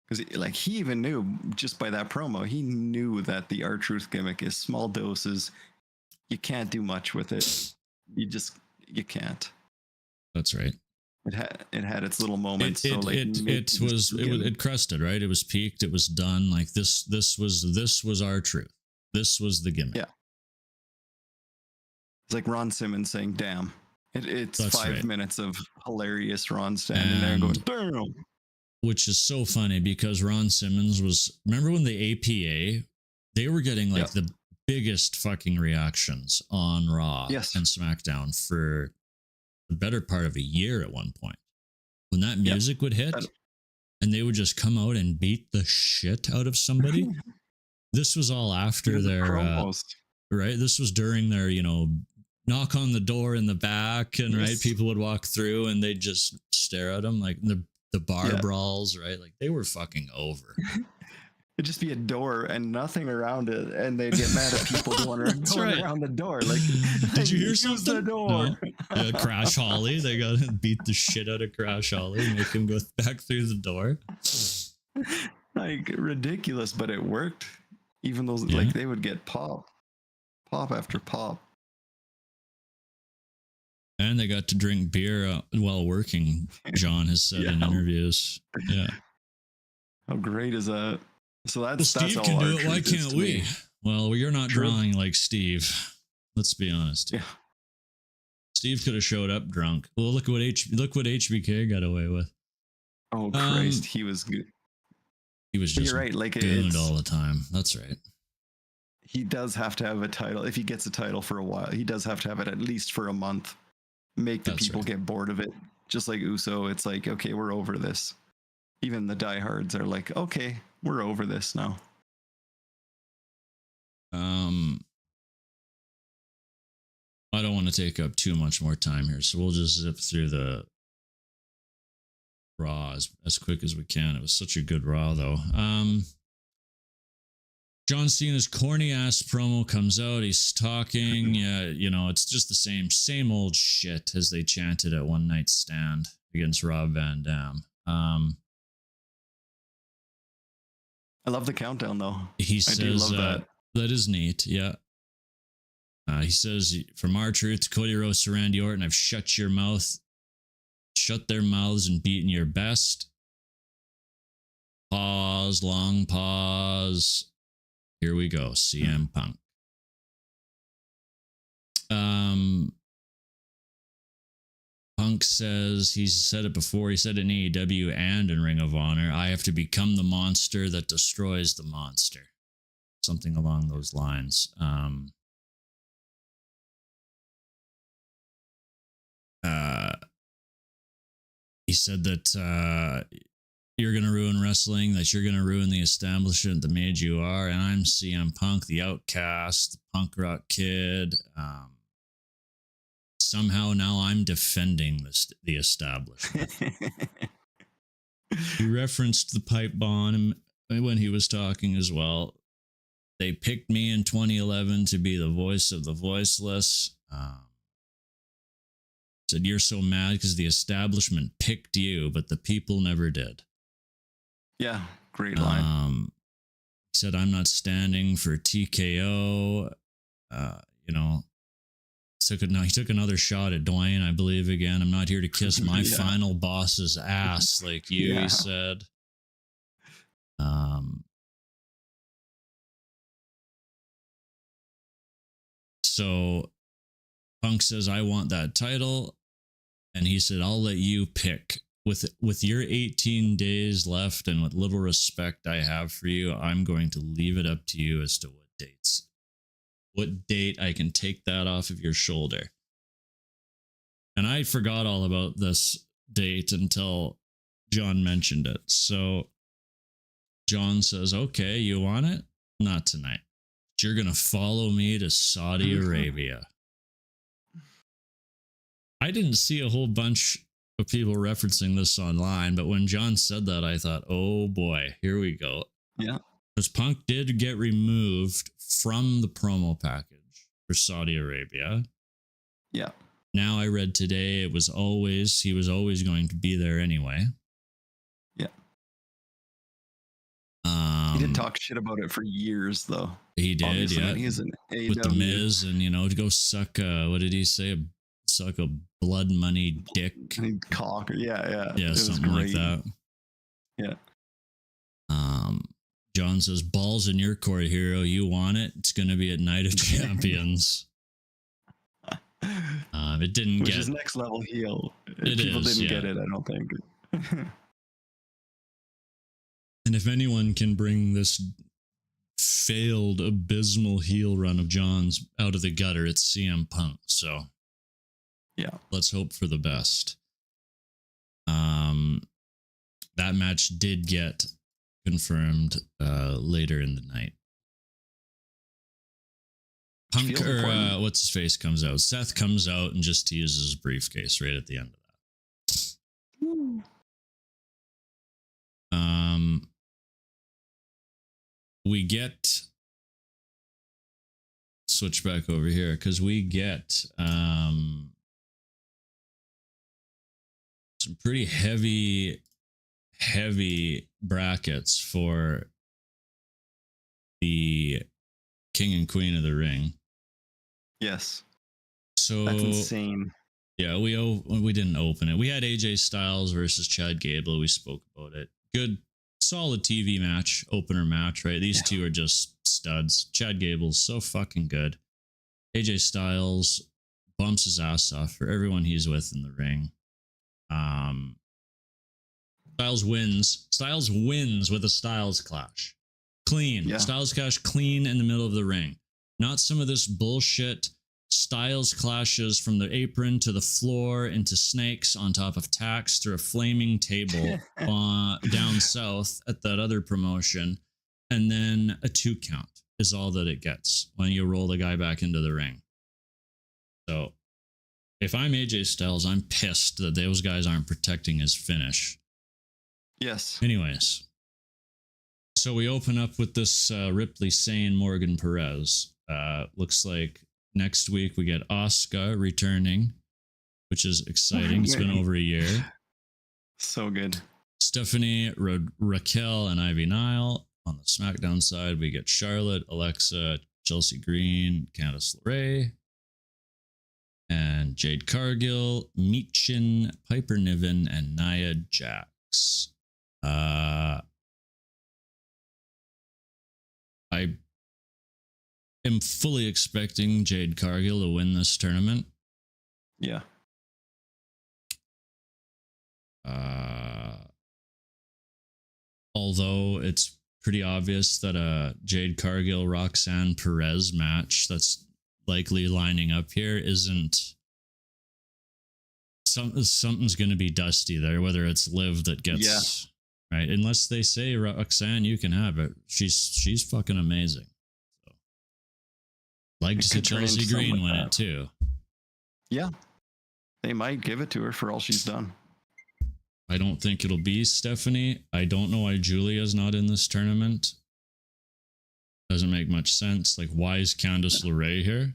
Because, like, he even knew, just by that promo, he knew that the R-Truth gimmick is small doses. You can't do much with it. You can't. That's right. It had its little moments. It crested, right? It was peaked. It was done. Like, this was R-Truth. This was the gimmick. Yeah. It's like Ron Simmons saying, damn. It's That's 5 minutes of hilarious Ron standing there and going, damn. Which is so funny, because Ron Simmons was, remember when the APA, they were getting like the biggest fucking reactions on Raw and SmackDown for the better part of a year at one point. When that music would hit and they would just come out and beat the shit out of somebody. This was all after their, right? This was during their, knock on the door in the back, and right, people would walk through and they'd just stare at them, like the bar brawls, right? Like, they were fucking over. It'd just be a door and nothing around it, and they'd get mad at people going around the door. Like, did you hear something? The door. No. Crash Holly. They got to beat the shit out of Crash Holly and make him go back through the door. Like, ridiculous, but it worked. Even those, like, they would get pop after pop. And they got to drink beer while working, John has said in interviews. Yeah. How great is that? So that's Steve all can our do it. Why truth is can't to we? me. Well, you're not True. drawing like Steve. Let's be honest. Yeah. Steve could have showed up drunk. Well, look what HBK got away with. Oh Christ, he was good. He was just you're right, like gooned all the time. That's right. He does have to have a title. If he gets a title for a while, he does have to have it at least for a month. Make the people get bored of it. Just like Uso, it's like, okay, we're over this. Even the diehards are like, okay, we're over this now. I don't want to take up too much more time here, so we'll just zip through the Raw as quick as we can. It was such a good Raw, though. John Cena's corny ass promo comes out. He's talking. Yeah, it's just the same old shit as they chanted at One Night Stand against Rob Van Dam. I love the countdown, though. He says, I do love that. That is neat. Yeah. He says, from our truth, Cody Rhodes to Randy Orton, I've shut their mouths and beaten your best. Pause, long pause. Here we go, CM Punk. Punk says, he's said it before, he said in AEW and in Ring of Honor, I have to become the monster that destroys the monster. Something along those lines. He said that you're going to ruin wrestling, that you're going to ruin the establishment that made you are, and I'm CM Punk, the outcast, the punk rock kid. Somehow now I'm defending the establishment. He referenced the pipe bomb when he was talking as well. They picked me in 2011 to be the voice of the voiceless. Said, you're so mad because the establishment picked you, but the people never did. Yeah, great line. He said, I'm not standing for TKO. He took another shot at Dwayne, I believe, again. I'm not here to kiss my final boss's ass like you, he said. So Punk says, I want that title. And he said, I'll let you pick. With your 18 days left and what little respect I have for you, I'm going to leave it up to you as to what date I can take that off of your shoulder. And I forgot all about this date until John mentioned it. So John says, okay, you want it? Not tonight. You're going to follow me to Saudi Arabia. I didn't see a whole bunch of people referencing this online, but when John said that, I thought, oh boy, here we go. Yeah. Because Punk did get removed from the promo package for Saudi Arabia. Yeah. Now I read today he was always going to be there anyway. Yeah. He did talk shit about it for years, though. He did, obviously, yeah. He's an AEW. With the Miz, and to go suck. What did he say? Suck a blood money dick. Cock. Yeah. Yeah, something like that. Yeah. John says, balls in your court, hero. You want it? It's going to be at Night of Champions. It didn't Which get... is next level heel. People didn't get it, I don't think. And if anyone can bring this failed, abysmal heel run of John's out of the gutter, it's CM Punk. So, yeah, let's hope for the best. That match did get confirmed later in the night. Punk, or what's his face, comes out. Seth comes out and just teases his briefcase right at the end of that. We get switch back over here because we get some pretty heavy brackets for the King and Queen of the Ring. Yes. So that's insane. Yeah, we didn't open it. We had AJ Styles versus Chad Gable. We spoke about it. Good, solid TV match, opener match, right? These two are just studs. Chad Gable's so fucking good. AJ Styles bumps his ass off for everyone he's with in the ring. Styles wins with a Styles clash. Clean. Yeah. Styles clash clean in the middle of the ring. Not some of this bullshit Styles clashes from the apron to the floor into snakes on top of tacks through a flaming table down south at that other promotion. And then a 2 count is all that it gets when you roll the guy back into the ring. So if I'm AJ Styles, I'm pissed that those guys aren't protecting his finish. Yes. Anyways, so we open up with this Ripley saying Morgan Perez. Looks like next week we get Asuka returning, which is exciting. It's been over a year. So good. Stephanie, Raquel, and Ivy Nile. On the SmackDown side, we get Charlotte, Alexa, Chelsea Green, Candice LeRae, and Jade Cargill, Michin, Piper Niven, and Nia Jax. I am fully expecting Jade Cargill to win this tournament. Yeah. Although it's pretty obvious that a Jade Cargill Roxanne Perez match that's likely lining up here isn't. Something's going to be dusty there, whether it's Liv that gets right, unless they say Roxanne, you can have it. She's fucking amazing. So, like to see Chelsea Green win it too. Yeah, they might give it to her for all she's done. I don't think it'll be Stephanie. I don't know why Julia's not in this tournament. Doesn't make much sense. Like, why is Candice LeRae here?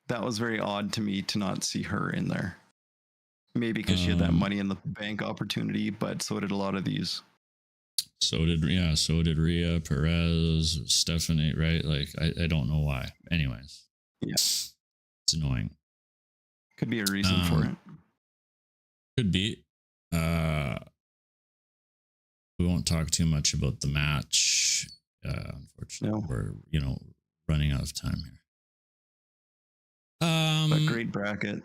That was very odd to me to not see her in there. Maybe because she had that money in the bank opportunity, but so did a lot of these. So did Rhea, Perez, Stephanie, right? Like, I don't know why. Anyways. Yeah. It's annoying. Could be a reason for it. Could be. We won't talk too much about the match. Unfortunately, we're running out of time here. But great bracket.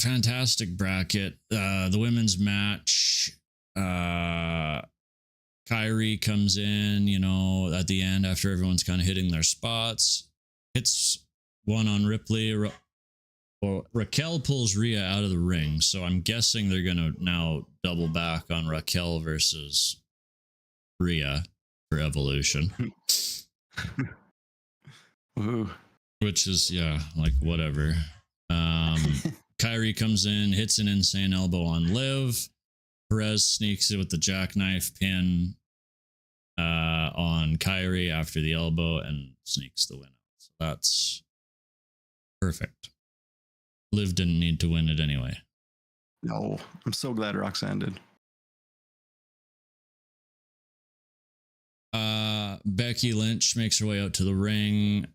Fantastic bracket. The women's match. Kyrie comes in, at the end after everyone's kind of hitting their spots. Hits one on Ripley. Raquel pulls Rhea out of the ring, so I'm guessing they're going to now double back on Raquel versus Rhea for Evolution. Ooh. Which is, whatever. Kyrie comes in, hits an insane elbow on Liv. Perez sneaks it with the jackknife pin on Kyrie after the elbow and sneaks the win out. So that's perfect. Liv didn't need to win it anyway. No, I'm so glad Roxanne did. Becky Lynch makes her way out to the ring.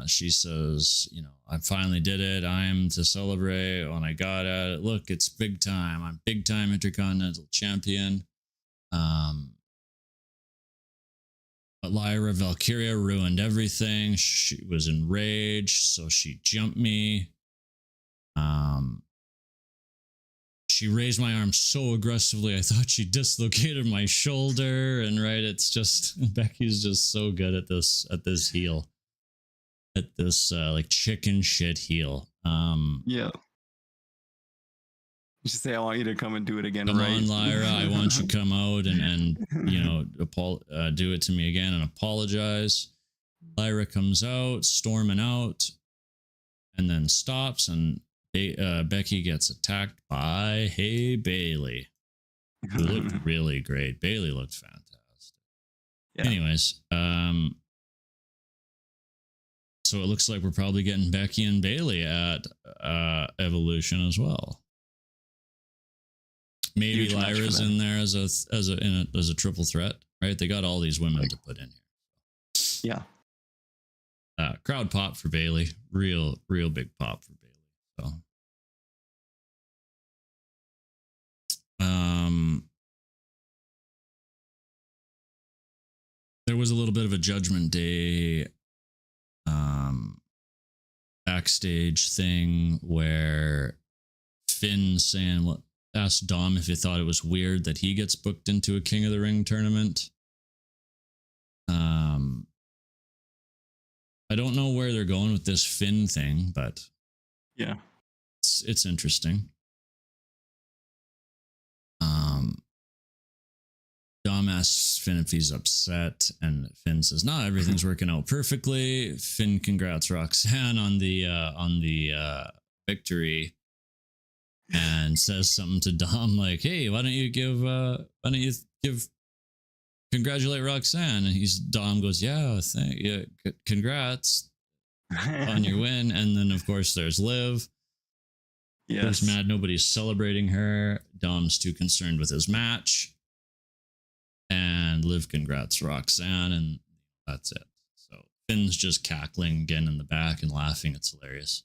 She says, I finally did it. I'm to celebrate when I got at it. Look, it's big time. I'm big time Intercontinental Champion. But Lyra Valkyria ruined everything. She was enraged, so she jumped me. She raised my arm so aggressively, I thought she dislocated my shoulder. And right, it's just Becky's just so good at this heel, at this like chicken shit heel. Yeah. You should say, I want you to come and do it again. Come right? on, Lyra. I want you to come out and do it to me again and apologize. Lyra comes out, storming out, and then stops, and Becky gets attacked by Bailey, who looked really great. Bailey looked fantastic. Yeah. Anyways, so it looks like we're probably getting Becky and Bailey at Evolution as well. Maybe Lyra's in there as a triple threat, right? They got all these women to put in here. Yeah. Crowd pop for Bailey. Real big pop for Bailey. So was a little bit of a Judgment Day backstage thing where Finn asked Dom if he thought it was weird that he gets booked into a King of the Ring tournament. I don't know where they're going with this Finn thing, but Yeah. it's interesting. Dom asks Finn if he's upset, and Finn says, "No, everything's working out perfectly." Finn congrats Roxanne on the victory, and says something to Dom like, "Hey, why don't you congratulate Roxanne?" And Dom goes, "Yeah, congrats on your win." And then of course there's Liv. Yes. Liv's mad nobody's celebrating her. Dom's too concerned with his match. And Liv congrats Roxanne, and that's it. So Finn's just cackling again in the back and laughing. It's hilarious.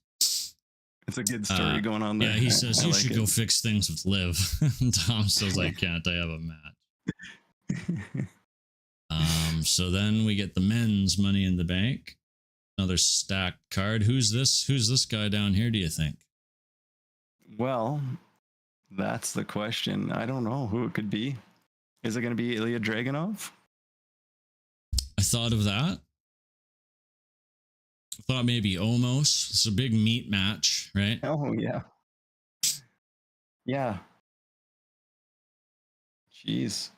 It's a good story going on there. Yeah, he says, I "You like should it. go fix things with Liv." And Tom says, "I can't. I have a match." So then we get the men's Money in the Bank. Another stacked card. Who's this guy down here, do you think? Well, that's the question. I don't know who it could be. Is it going to be Ilya Dragunov? I thought of that. I thought maybe Omos. It's a big meat match, right? Oh, yeah. Yeah. Jeez.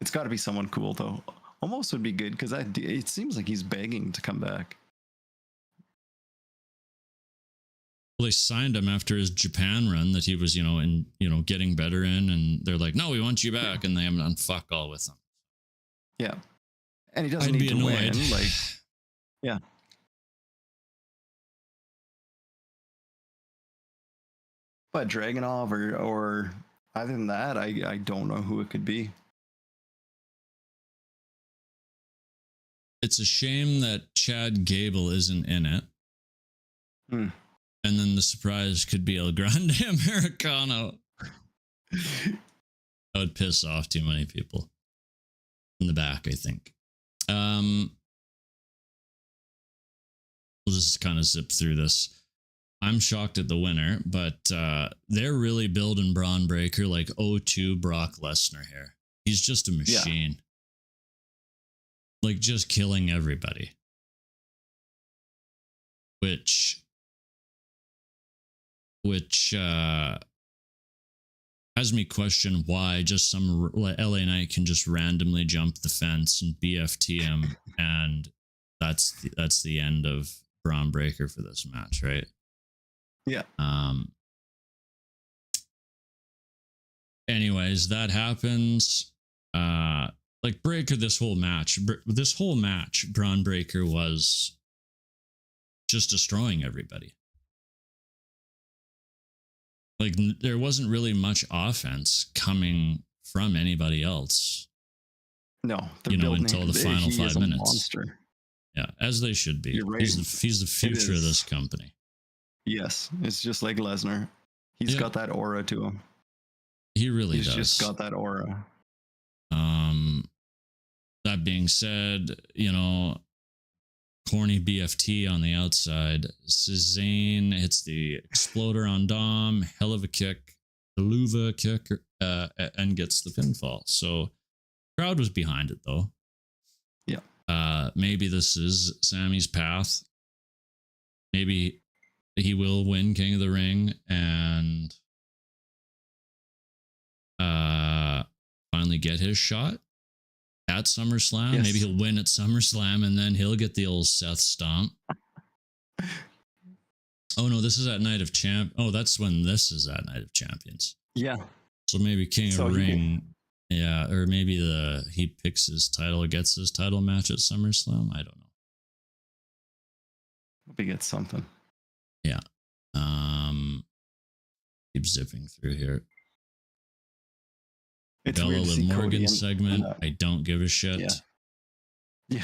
It's got to be someone cool, though. Almost would be good because it seems like he's begging to come back. Well, they signed him after his Japan run that he was, getting better in, and they're like, "No, we want you back," and they haven't done fuck all with him. Yeah. And he doesn't I'd need be to annoyed. win. Like, yeah. But Dragunov or other than that, I don't know who it could be. It's a shame that Chad Gable isn't in it. Hmm. And then the surprise could be El Grande Americano. That would piss off too many people in the back, I think. We'll just kind of zip through this. I'm shocked at the winner, but they're really building Braun Breaker like O2 Brock Lesnar here. He's just a machine. Yeah. Like just killing everybody. Which has me question why just some LA Knight can just randomly jump the fence and BFT him, and that's the end of Braun Breaker for this match, right? Yeah. Anyways, that happens. Like Breaker, this whole match, Braun Breaker was just destroying everybody. Like there wasn't really much offense coming from anybody else. No, until the final 5 minutes. Monster. Yeah, as they should be. You're right. He's the future of this company. Yes, it's just like Lesnar. He's got that aura to him. He really does. He's just got that aura. That being said, corny BFT on the outside. Zayn hits the exploder on Dom, helluva kick, and gets the pinfall. So, crowd was behind it though. Yeah. Maybe this is Sammy's path. Maybe he will win King of the Ring and finally get his shot at SummerSlam. Yes. Maybe he'll win at SummerSlam and then he'll get the old Seth stomp. Oh no, this is at Night of Champ. Oh, that's when this is at Night of Champions. Yeah. So maybe King of Ring. Yeah, or maybe he picks his title, gets his title match at SummerSlam. I don't know. Hope he gets something. Yeah. Keep zipping through here. It's Bella Liv Morgan segment. I don't give a shit. Yeah.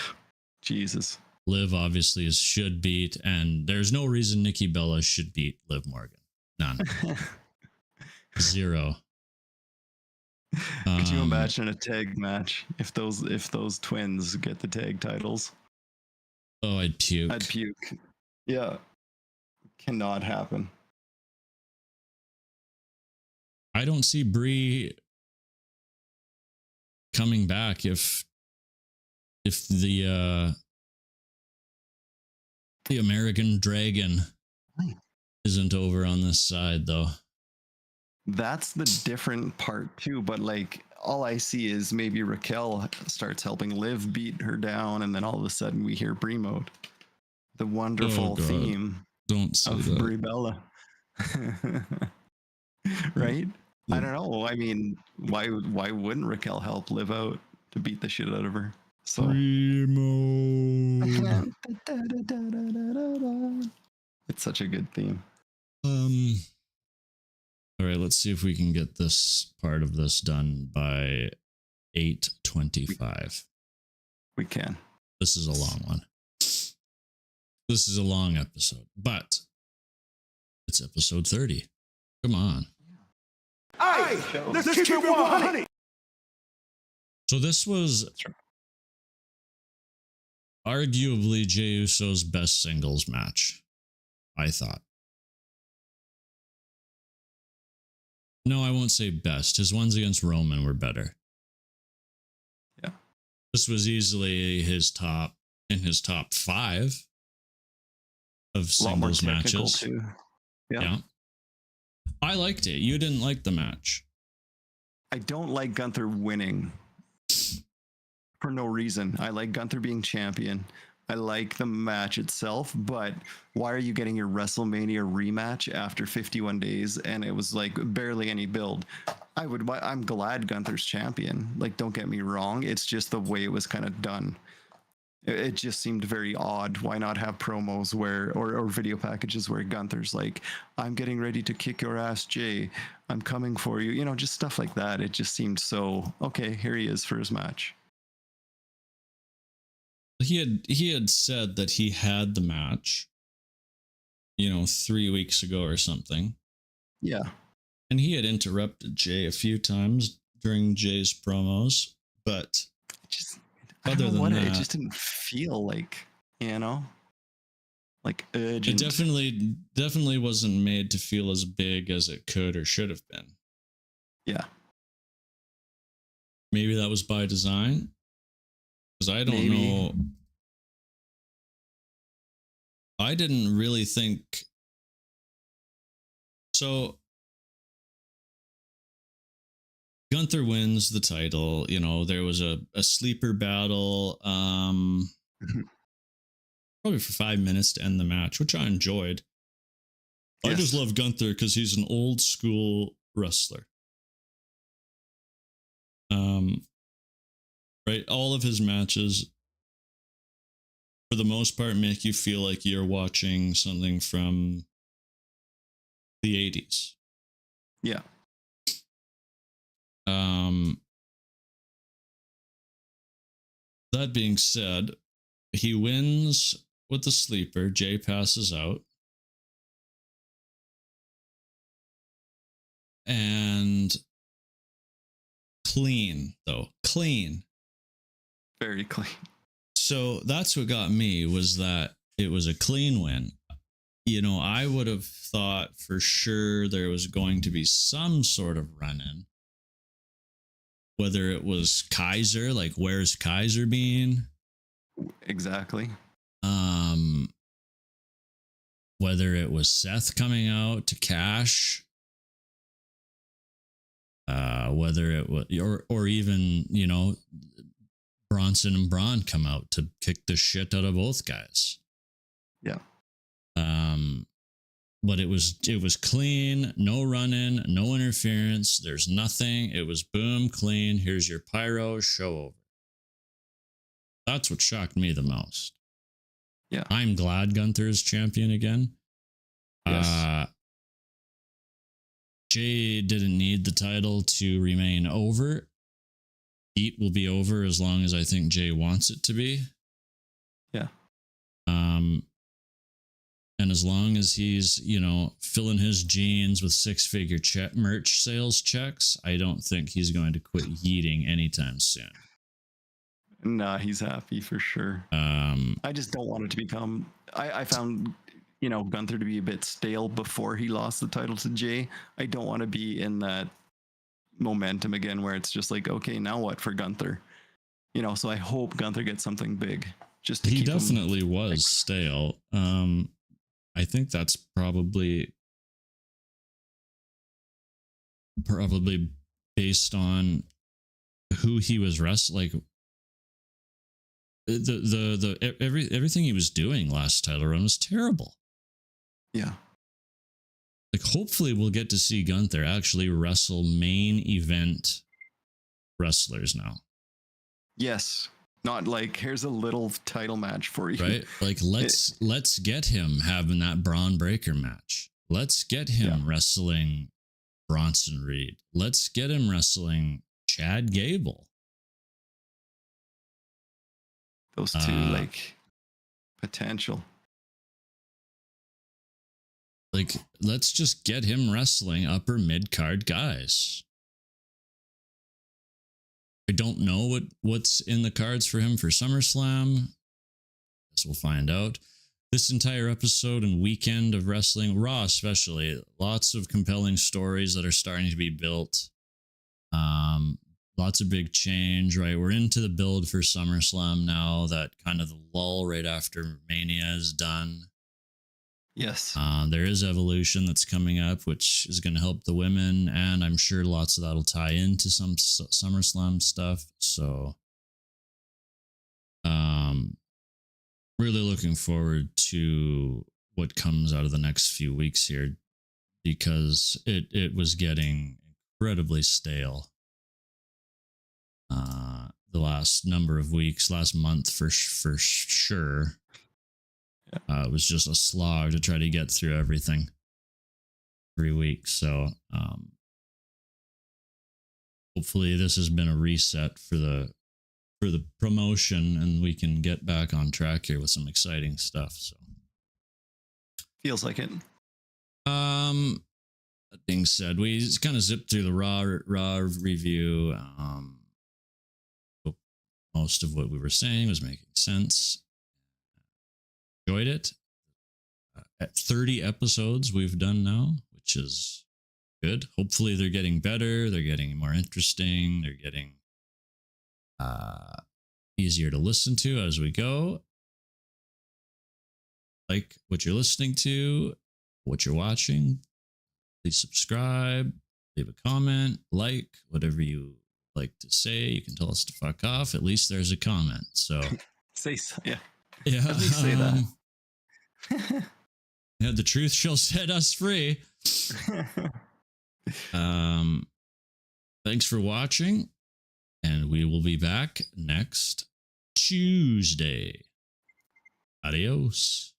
Jesus. Liv obviously should beat, and there's no reason Nikki Bella should beat Liv Morgan. None. Zero. Could you imagine a tag match if those twins get the tag titles? Oh, I'd puke. I'd puke. Yeah. Cannot happen. I don't see Brie coming back if the American Dragon isn't over on this side, though. That's the different part too, but like all I see is maybe Raquel starts helping Liv beat her down, and then all of a sudden we hear Brie mode. The wonderful theme Don't say of that. Brie Bella. Right? I don't know. I mean, why wouldn't Raquel help Liv out to beat the shit out of her? So Brie mode. It's such a good theme. All right, let's see if we can get this part of this done by 8:25. We can. This is a long one. This is a long episode, but it's episode 30. Come on. Hey, let's keep it 100. So this was arguably Jey Uso's best singles match, I thought. No, I won't say best. His ones against Roman were better. Yeah. This was easily his top 5 of singles matches. Too. Yeah. I liked it. You didn't like the match. I don't like Gunther winning for no reason. I like Gunther being champion. I like the match itself, but why are you getting your WrestleMania rematch after 51 days and it was like barely any build? I'm glad Gunther's champion. Like, don't get me wrong. It's just the way it was kind of done. It just seemed very odd. Why not have promos or video packages where Gunther's like, I'm getting ready to kick your ass, Jay. I'm coming for you. You know, just stuff like that. It just seemed so, okay, here he is for his match. He had said that he had the match, 3 weeks ago or something. Yeah. And he had interrupted Jay a few times during Jay's promos, but other than that, it just didn't feel like, like urgent. It definitely wasn't made to feel as big as it could or should have been. Yeah. Maybe that was by design. Because I don't know. I didn't really think. So Gunther wins the title. There was a sleeper battle. Probably for 5 minutes to end the match, which I enjoyed. Yes. I just love Gunther because he's an old school wrestler. Right, all of his matches, for the most part, make you feel like you're watching something from the 80s. Yeah. That being said, he wins with the sleeper. Jay passes out. And clean, though. Clean. Very clean. So that's what got me, was that it was a clean win. I would have thought for sure there was going to be some sort of run-in. Whether it was Kaiser, like where's Kaiser being? Exactly. Whether it was Seth coming out to cash. Whether it was, or even, Bronson and Braun come out to kick the shit out of both guys. Yeah. But it was clean, no run-in, no interference. There's nothing. It was boom, clean. Here's your pyro, show over. That's what shocked me the most. Yeah. I'm glad Gunther is champion again. Yes. Jay didn't need the title to remain over. Heat will be over as long as I think Jay wants it to be. Yeah. And as long as he's, filling his jeans with six-figure merch sales checks, I don't think he's going to quit yeeting anytime soon. Nah, he's happy for sure. I just don't want it to become. I found, Gunther to be a bit stale before he lost the title to Jay. I don't want to be in that momentum again where it's just like, okay, now what for Gunther? So I hope Gunther gets something big. Just to he keep definitely him, was stale. I think that's probably based on who he was wrestling. Like everything he was doing last title run was terrible. Yeah. Like hopefully we'll get to see Gunther actually wrestle main event wrestlers now. Yes. Not like here's a little title match for you. Right? Like let's get him having that Braun Breaker match. Let's get him wrestling Bronson Reed. Let's get him wrestling Chad Gable. Those two potential. Like let's just get him wrestling upper mid card guys. I don't know what's in the cards for him for SummerSlam. Guess we'll find out. This entire episode and weekend of wrestling, Raw especially, lots of compelling stories that are starting to be built. Lots of big change, right? We're into the build for SummerSlam now, that kind of the lull right after Mania is done. Yes. There is Evolution that's coming up, which is going to help the women, and I'm sure lots of that will tie into some SummerSlam stuff. So, really looking forward to what comes out of the next few weeks here, because it was getting incredibly stale. The last number of weeks, last month for sure. It was just a slog to try to get through everything every week. So hopefully this has been a reset for the promotion, and we can get back on track here with some exciting stuff. So feels like it. That being said, we just kind of zipped through the raw review. Most of what we were saying was making sense. Enjoyed it. At 30 episodes we've done now, which is good. Hopefully they're getting better. They're getting more interesting. They're getting easier to listen to as we go. Like what you're listening to, what you're watching. Please subscribe, leave a comment, like, whatever you like to say. You can tell us to fuck off. At least there's a comment. So say so, yeah. Yeah. At least say that. Yeah, the truth shall set us free. Thanks for watching, and we will be back next Tuesday. Adios.